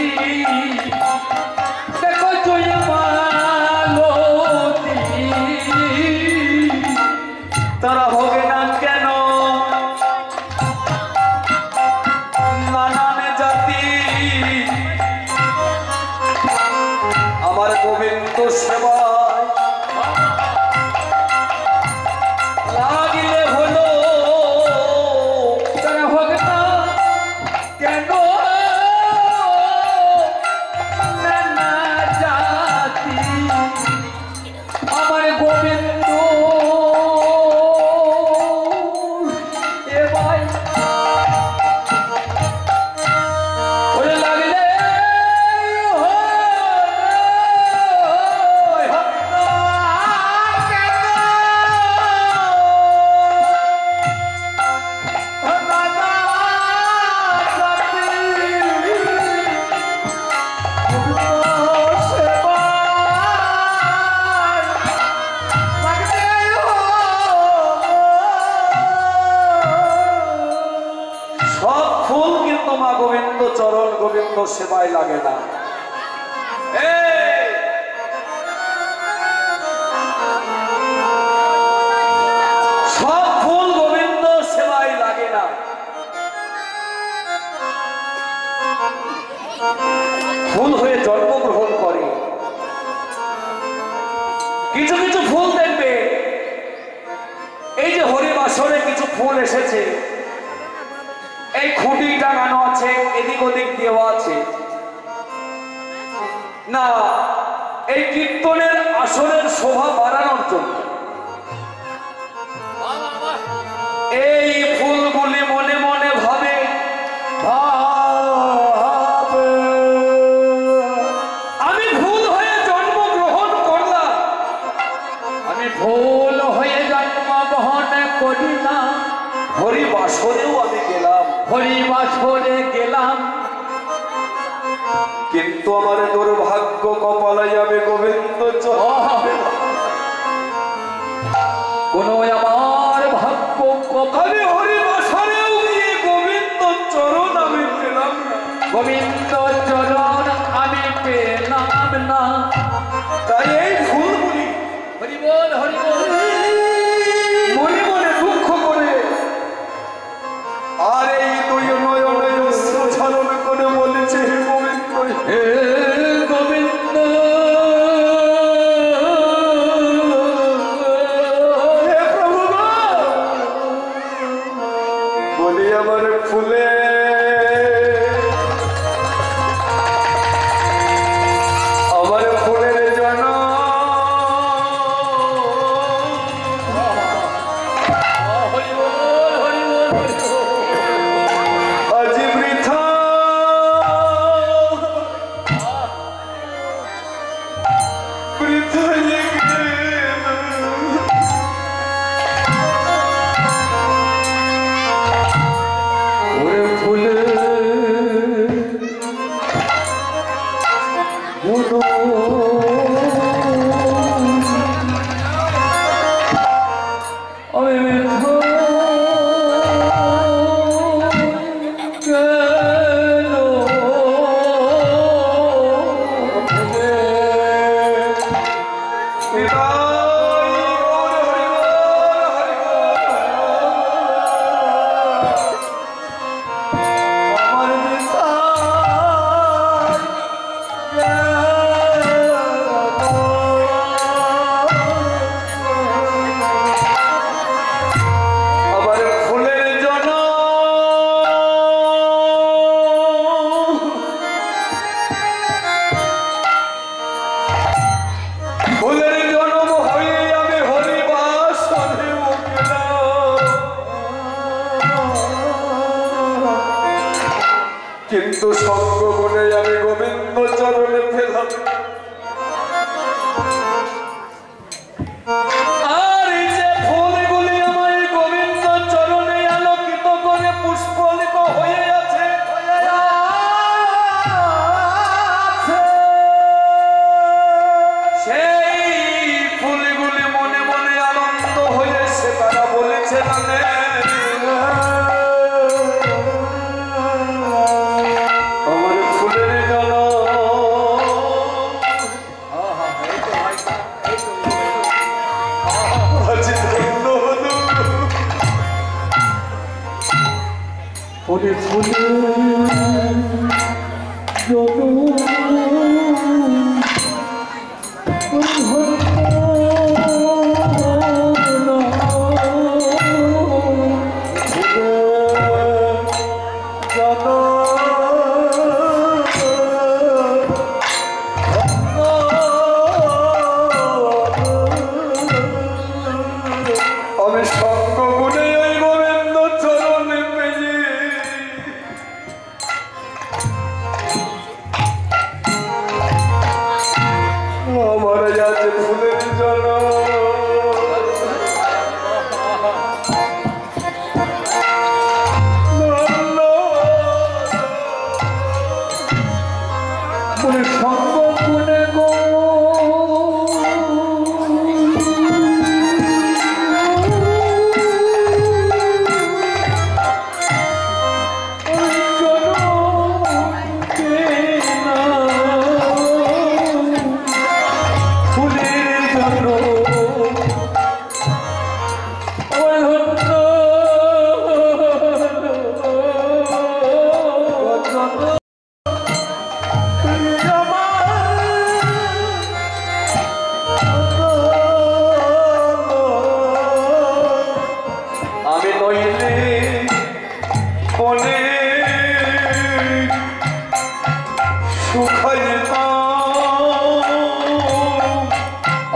দেখো জয় মালতী তারা হবে না কেন নানান জাতি আমার গোবিন্দ সেবায় লাগিলে হলো তারা হোক না কেন নানা জাতি আমার গোবিন্দ এবাই ওরে লাগলে গোবিন্দ চরণ গোবিন্দ সেবায় লাগে না সব ফুল গোবিন্দ সেবায় লাগে না ফুল হয়ে জন্মগ্রহণ করে কিছু কিছু ফুল দেখবে এই যে হরিবাসরে কিছু ফুল এসেছে এই খুঁটি টাঙানো আছে এদিক ওদিক দেওয়া আছে না এই কীর্তনের আসরের শোভা বাড়ানোর জন্য এই ফুলগুলি মনে মনে ভাবে আমি ফুল হয়ে জন্মগ্রহণ করলাম আমি ফুল হয়ে জন্মগ্রহণ করি না হরিবাসরেও আমি গেলাম হরিবাসরে গেলাম কিন্তু আমার দুর্ভাগ্য কপালে আমি গোবিন্দ কোন আমার ভাগ্য কপালে হরিবাসরেও গিয়ে গোবিন্দ চরণ আমি পেলাম না গোবিন্দ চরণ আমি পেলাম না তাই এই ফুলগুলি হরিবল হরিবল মনে মনে দুঃখ করে আর এই দুই নয়নে অশ্রুঝরণ করে বলেছে হে গোবিন্দ হে গোবিন্দ হে প্রভু বলি আমার ফুলে আমার ফুলের জন্য আজি বৃথা বৃথা ওরে কিন্তু সঙ্গ বলে আমি গোবিন্দ চরণে পেলাম। আর এই যে ফুলগুলি আমার গোবিন্দ চরণে আলোকিত করে পুষ্পলিত হয়ে আছে, সেই ফুলগুলি মনে মনে আনন্দ হয়েছে। তারা বলেছে আমার ফুলের জল আজ ধন্য হলো। ফুলে ফুলে আমি সঙ্গ গুণে ওই গোবিন্দ চরণে পেয়ে আমার আছে ফুলের জল। সঙ্গ গুণে গো আমি নইলে মনে সুখাইতাম।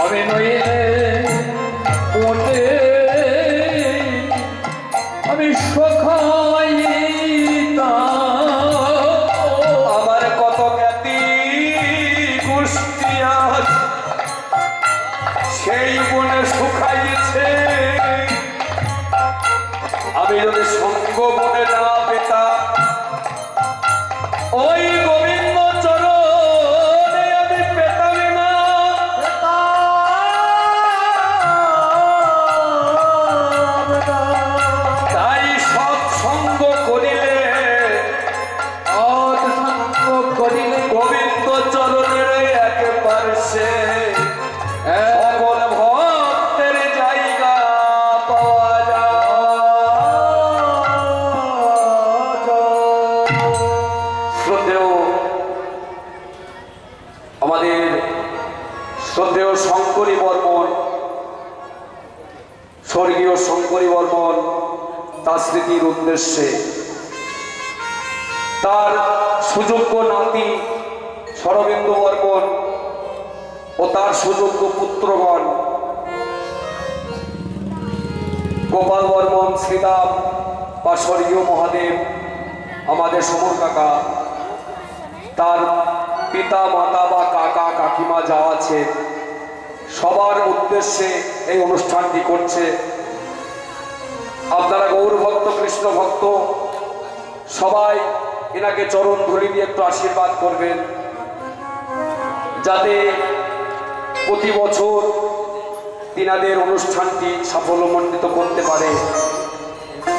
আমি নইলে মনে আমি আমার কত জ্ঞাতি গোষ্ঠী আজ সেই বনে শুকাইছে। আমি যদি সঙ্গ বনে না পেতাম ওই গোবিন্দ চরণে আমি পেতাম না। তাই সৎসঙ্গ করিলে গোবিন্দ চরণের এক পার্শ্বে সকল ভক্তের জায়গা পাওয়া যায়। শ্রদ্ধেয় আমাদের শ্রদ্ধেয় শঙ্করী বর্মন, স্বর্গীয় শঙ্করী বর্মন তার স্মৃতির উদ্দেশ্যে তার সুযোগ্য নাতি শরবেন্দু বর্মন ও তার সুযোগ্য পুত্রগণ গোপাল বর্মন, শ্রীদাম বা স্বর্গীয় মহাদেব, আমাদের সমর কাকা, তার পিতা মাতা বা কাকা কাকিমা যা আছে সবার উদ্দেশ্যে এই অনুষ্ঠানটি করছে। আপনারা গৌর ভক্ত, কৃষ্ণ ভক্ত সবাই এনাকে চরণ ধরি দিয়ে একটু আশীর্বাদ করবেন, যাতে প্রতি বছর তিনাদের অনুষ্ঠানটি সাফল্যমণ্ডিত করতে পারে।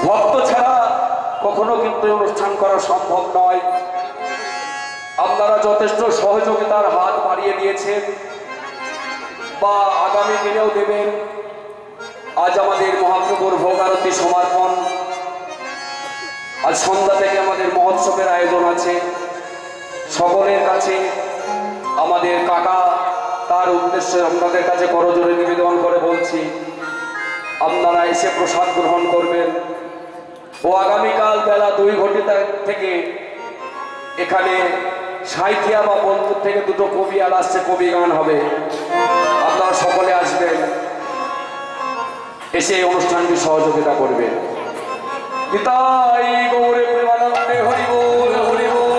ভক্ত ছাড়া কখনো কিন্তু অনুষ্ঠান করা সম্ভব নয়। আপনারা যথেষ্ট সহযোগিতার হাত বাড়িয়ে দিয়েছেন বা আগামী দিনেও দেবেন। আজ আমাদের মহাপ্রভুর ভোগ আরতি সমর্পণ, আজ সন্ধ্যা থেকে আমাদের মহোৎসবের আয়োজন আছে। সকলের কাছে আমাদের কাকা তার উদ্দেশ্যে আপনাদের কাছে করজোড়ে নিবেদন করে বলছি, আপনারা এসে প্রসাদ গ্রহণ করবেন ও আগামীকাল বেলা 2 ঘটিকা থেকে এখানে সাঁইথিয়া বা বন্ধুর থেকে 2টো কবি আর আসছে, কবি গান হবে। আপনারা সকলে আসবেন, এসে এই অনুষ্ঠানটি সহযোগিতা করবেন। পিতাই গৌরে প্রেমানন্দে হরি বল, হরি বল।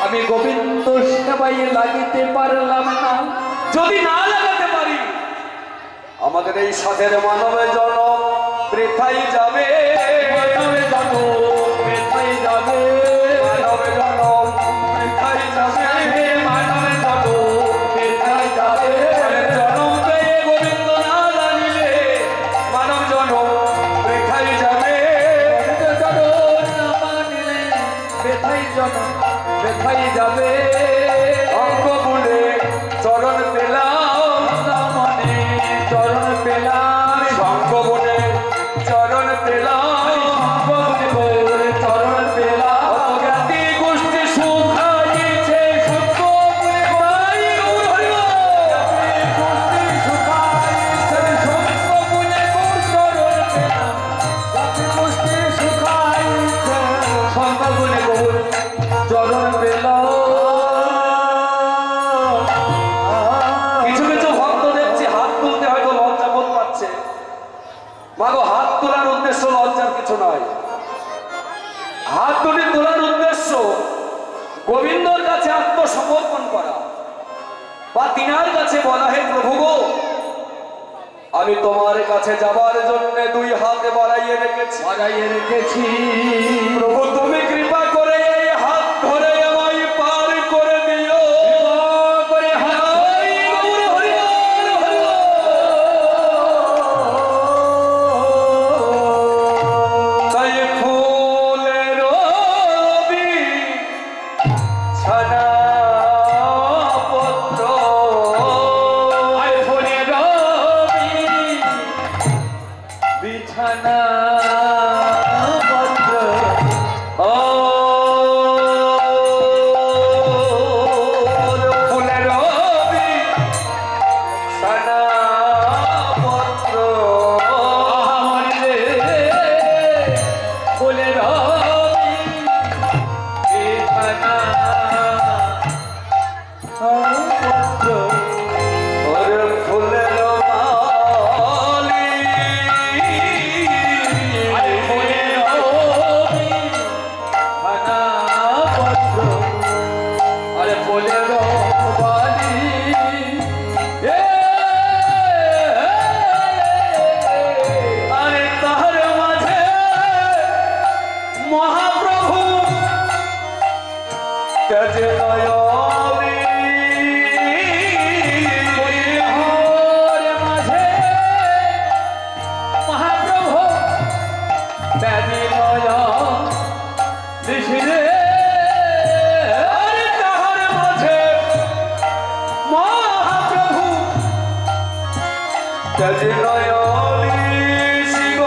আমি গোবিন্দ সেবায় লাগিতে পারলাম না। যদি না লাগাতে পারি আমাদের এই সাধের মানবের জন্ম বৃথাই যাবে, মানবে জন্ম বৃথাই যাবে, মানবের জন্ম বৃথাই যাবে, মানবে জন্ম বৃথাই যাবে। জন্ম পেয়ে গোবিন্দ না জানিলে মানব জন্ম বৃথাই যাবে, বৃথাই জন্ম বৃথাই যাবে। অঙ্গ বলে চরণ পেলাম, মনে চরণ পেলাম, অঙ্গ বলে চরণ পেলাম, চরণ পেলাম। জ্ঞাতি গোষ্ঠী সুখাইছে সত্য গুণে গাই গৌর হরি বল। কিছু কিছু ভক্ত দেখছি হাত তুলতে হয়তো লজ্জা বোধ পাচ্ছে। মাগো, হাত তোলার উদ্দেশ্য লজ্জার কিছু নয়। হাত দুটি তোলার উদ্দেশ্য গোবিন্দর কাছে আত্মসমর্পণ করা, বা তিনার কাছে বলা, হে প্রভু গো, আমি তোমার কাছে যাবার জন্য দুই হাত বাড়াইয়ে রেখেছি। প্রভু তুমি কৃপা করে এই হাত ধরে আমায় পার করে দিও। করে হাই গৌর হরি বল, হরি বল। তাই ফুলের ছানা পত্র, বিছানা পত্র ও ফুলের ছানা পত্র, ফুলের বিছানা পত্র ওরে ফুলের মালি, আরে ফুলের বালি, আরে তাহার মাঝে মহাপ্রভু তেজে নয়নি, মাঝে মহাপ্রভু ব্যাধি ঋষিরে আরে তাহার মাঝে মহাপ্রভু তেজে নয়নি শিব,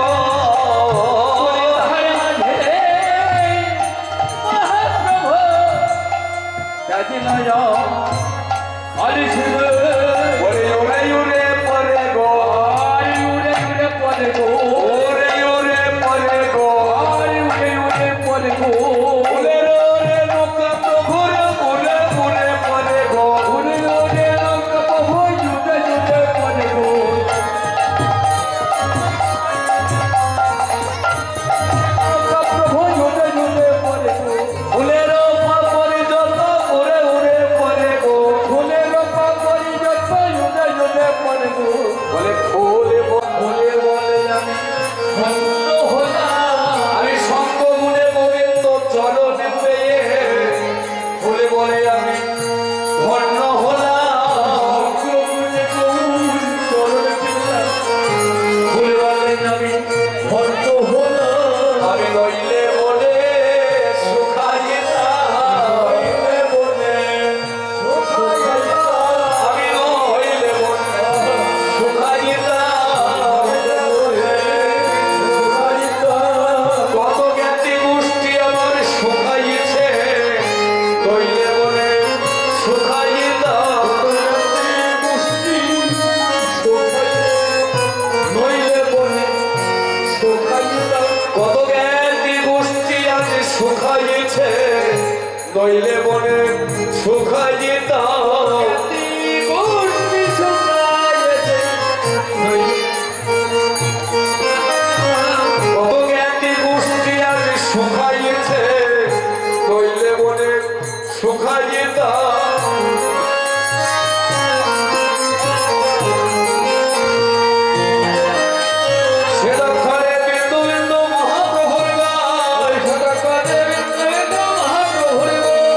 তাহার মাঝে মহাপ্রভু ব্যাধি ঋষিরে ওরে ওরে ওরে পরে গো, উড়ে উড়ে পরে গো, ওরে ওরে পরে গো, উড়ে উড়ে পরে গো, ওরে ওরে নৌকা প্রভুর উড়ে উড়ে পরে গো, উড়ে উড়ে নৌকা প্রভু জুড়ে জুড়ে পরে গো। নৌকা প্রভু জুড়ে জুড়ে পরে গো, ফুলের পাপড়ি যত উড়ে উড়ে পরে গো, ফুলের পাপড়ি যত জুড়ে জুড়ে পরে গো। বলে ফুলে বলে বলে আমি ভক্ত হলাম, আমি সঙ্গ গুণে গোবিন্দ চরণে পেয়ে, ফুলে বলে আমি ধন্য হলাম, চরণে গৌর চরণে পেলাম, ফুলে বলে আমি ভক্ত হলাম। আমি নইলে বলে সুখাই না, নইলে বলে আমি নইলে বলে সুখাই না, কত জ্ঞাতি গোষ্ঠী আমার সুখাইছে, নইলে বলে সুখাই না, নইলে বলে সুখাই না, কত জ্ঞাতি গোষ্ঠী আছে সুখাইছে, নইলে বলে সুখাই না, গোষ্ঠী সুখাইছে, কত জ্ঞাতি গোষ্ঠী আছে সুখাইছে, নইলে বলে সুখাইতা সেটা করে বিন্দু বিন্দু মহাপ্রভুর গায় সেটা করে বিন্দু বিন্দু মহাপ্রভুর গায়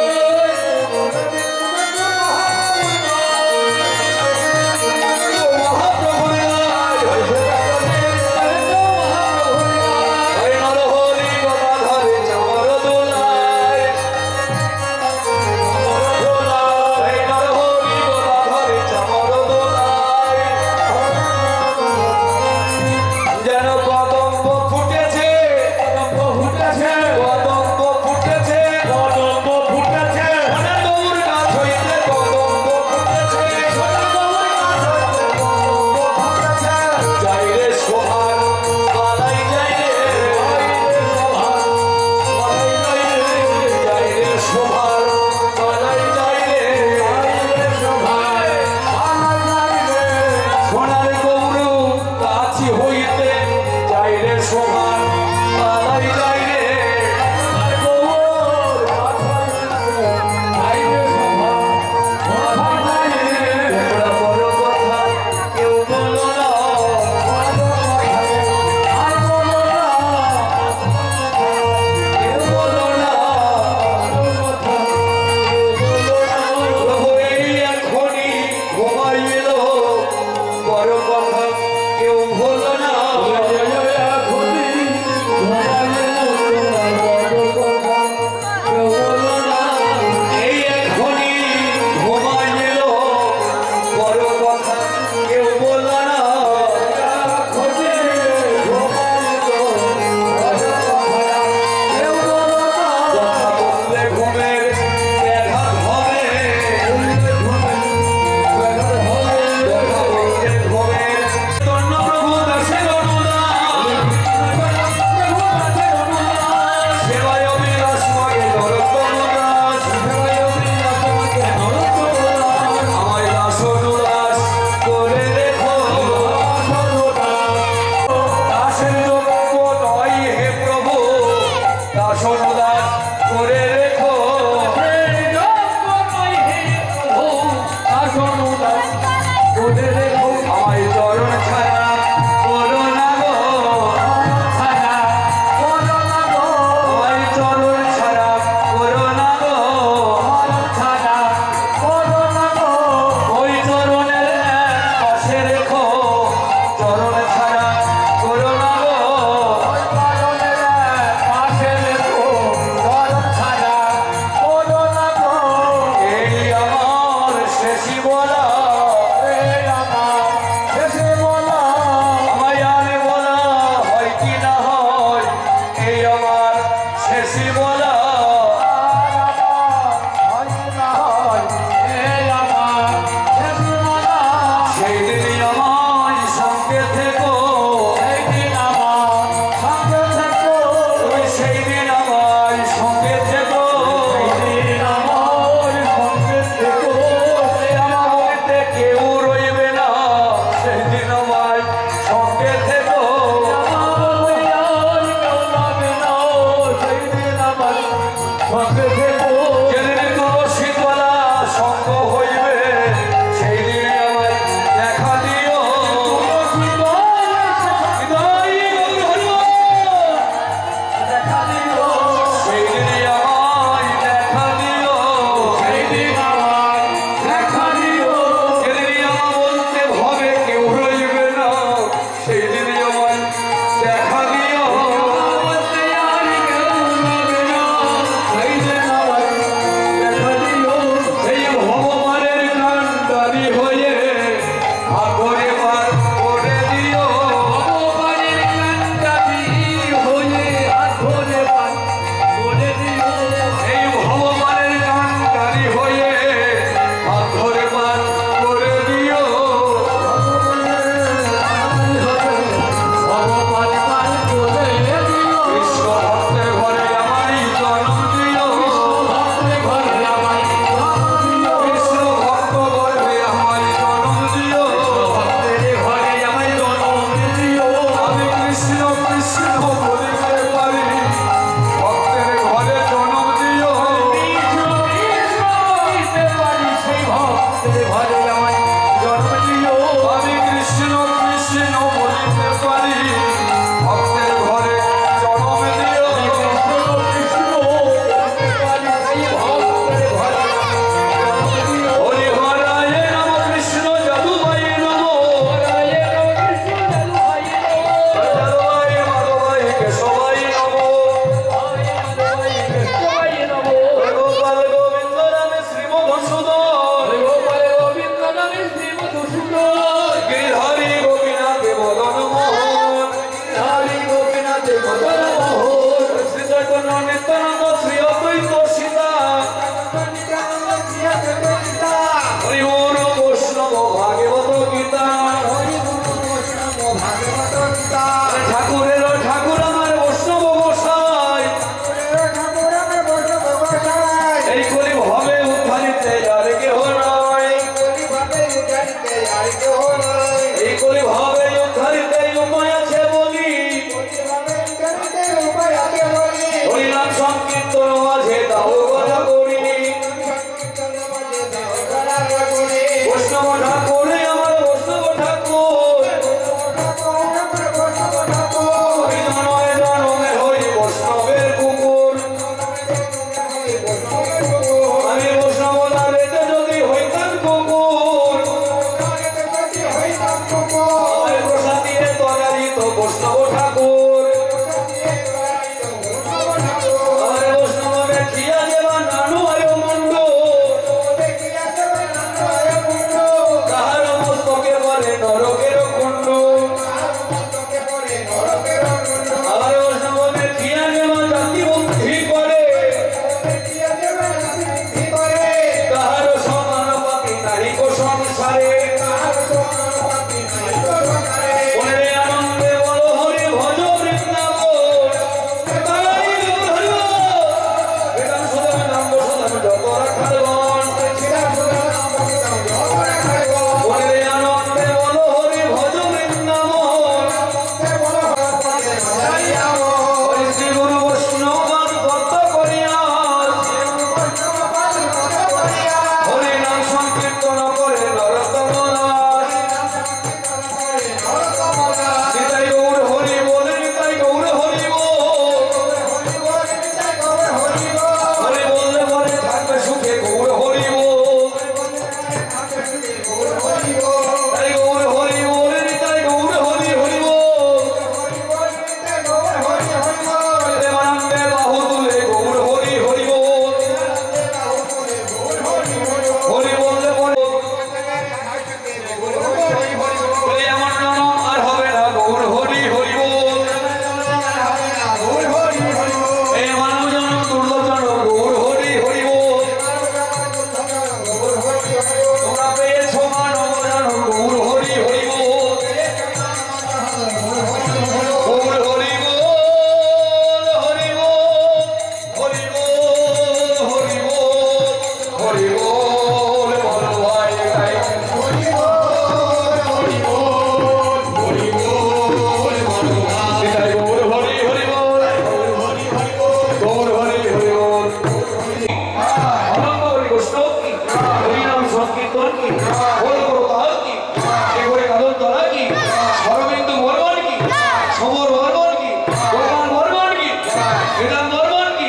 হরি বল বল ভাই ভাই হরি বল হরি বল হরি বল বল ভাই তাই বল হরি হরি বল হরি হরি বল হরি হরি বল অনন্ত হরি বৈষ্ণব কি হরিনাম সংকীর্তন কি বল প্রতাপ কি এগোরে কাদর তলা কি সরবিন্দু বর্মন কি সমর বর্মন কি গোপাল বর্মন কি বেদান্ত বর্মন কি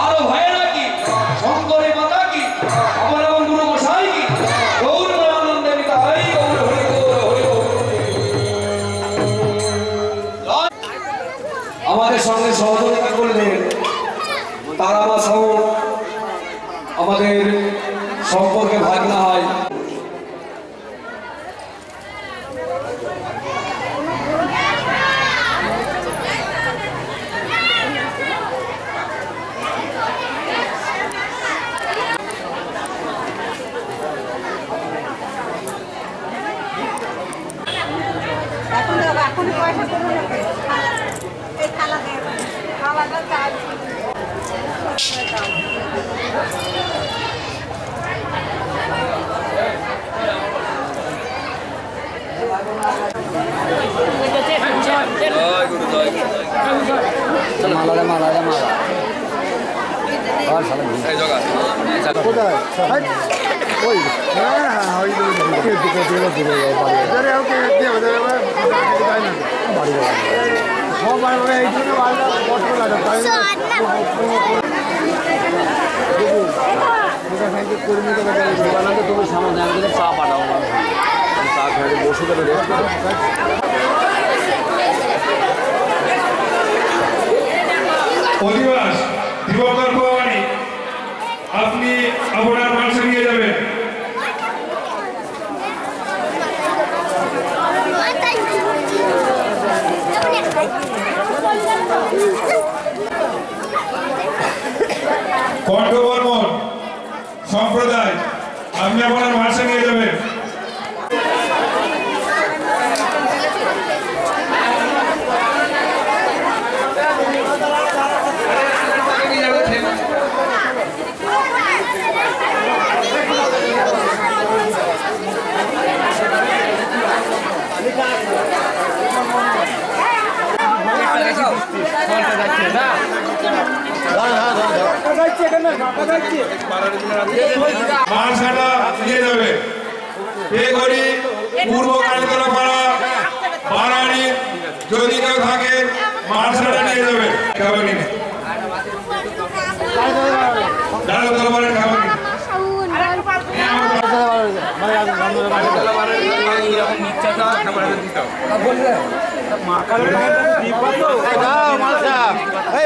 আরো ভাইয়েরা কি শঙ্করী মাতা কি আমার গুরু মশাই কি গৌর প্রেমানন্দে নিতাই গৌর হরি বল হরি বল। আমাদের সঙ্গে সহযোগিতা করলেন তারামা সহ আমাদের সম্পর্কে ভাগনা হয় এখন পয়সা করবো এই খালাটা কাজ তুমি সামনে আমি চা পাঠাও চা খেয়ে বসে দেবে অধিবাস দিবকর ভবানী আপনি আপনার মানুষে নিয়ে যাবেন। কণ্ঠবর্মন সম্প্রদায় আপনি আপনার মানুষে নিয়ে যাবেন। মানসাটা নিয়ে যাবে বেগড়ি পূর্ব কালীতলা পাড়া বারানি যদি কেউ থাকে মানসাটা নিয়ে যাবে খাবার নিয়ে দাদা তরবারের খাবার নিয়ে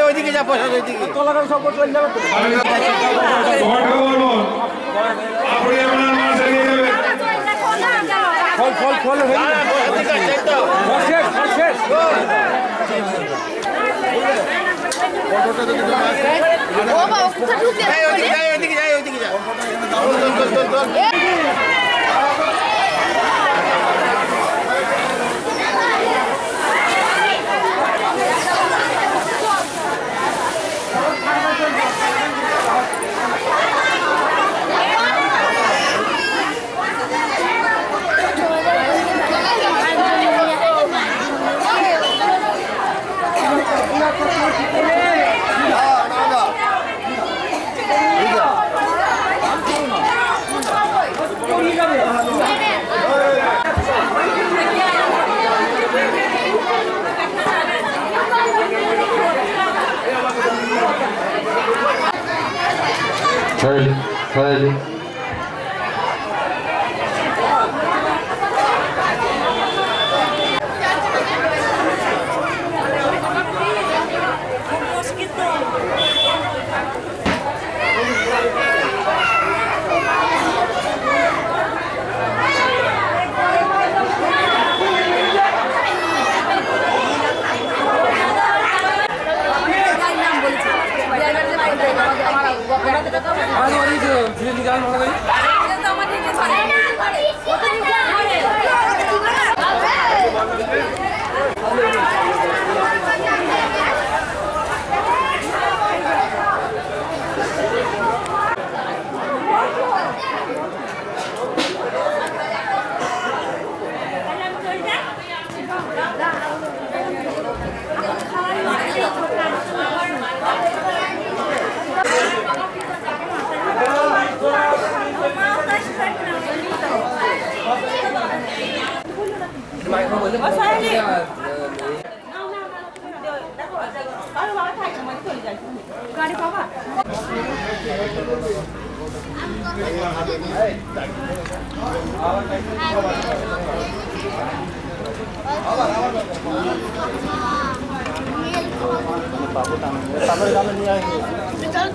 ওইদিকে যা পয়সা ওইদিকে আপনি আপনার মানসা নিয়ে যাবেন। Hadi. গাড়ি পাবা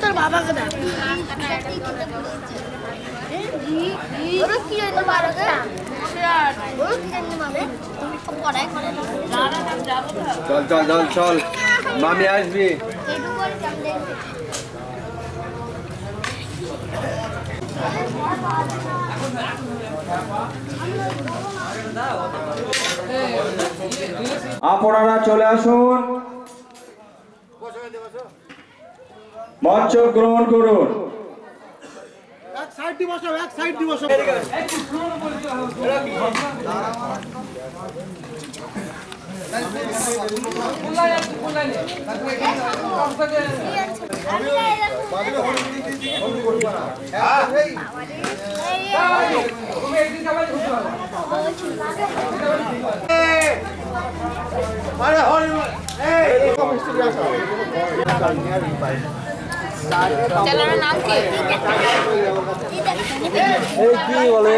তোর বাবাকে দেখ কি হইতে পারো চল চল চল চল মামি আসবি আপনারা চলে আসুন মঞ্চ গ্রহণ করুন চ্যানেলের নাম কি কি বলে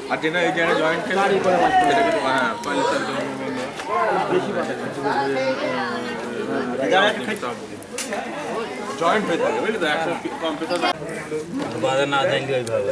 আর যেটা এই জায়গায় জয়েন্ট খেলারি করে হ্যাঁ জয়েন্ট হয়ে থাকে বুঝলি তো একশো কম্পিউটার বাজার না জানলে ওইভাবে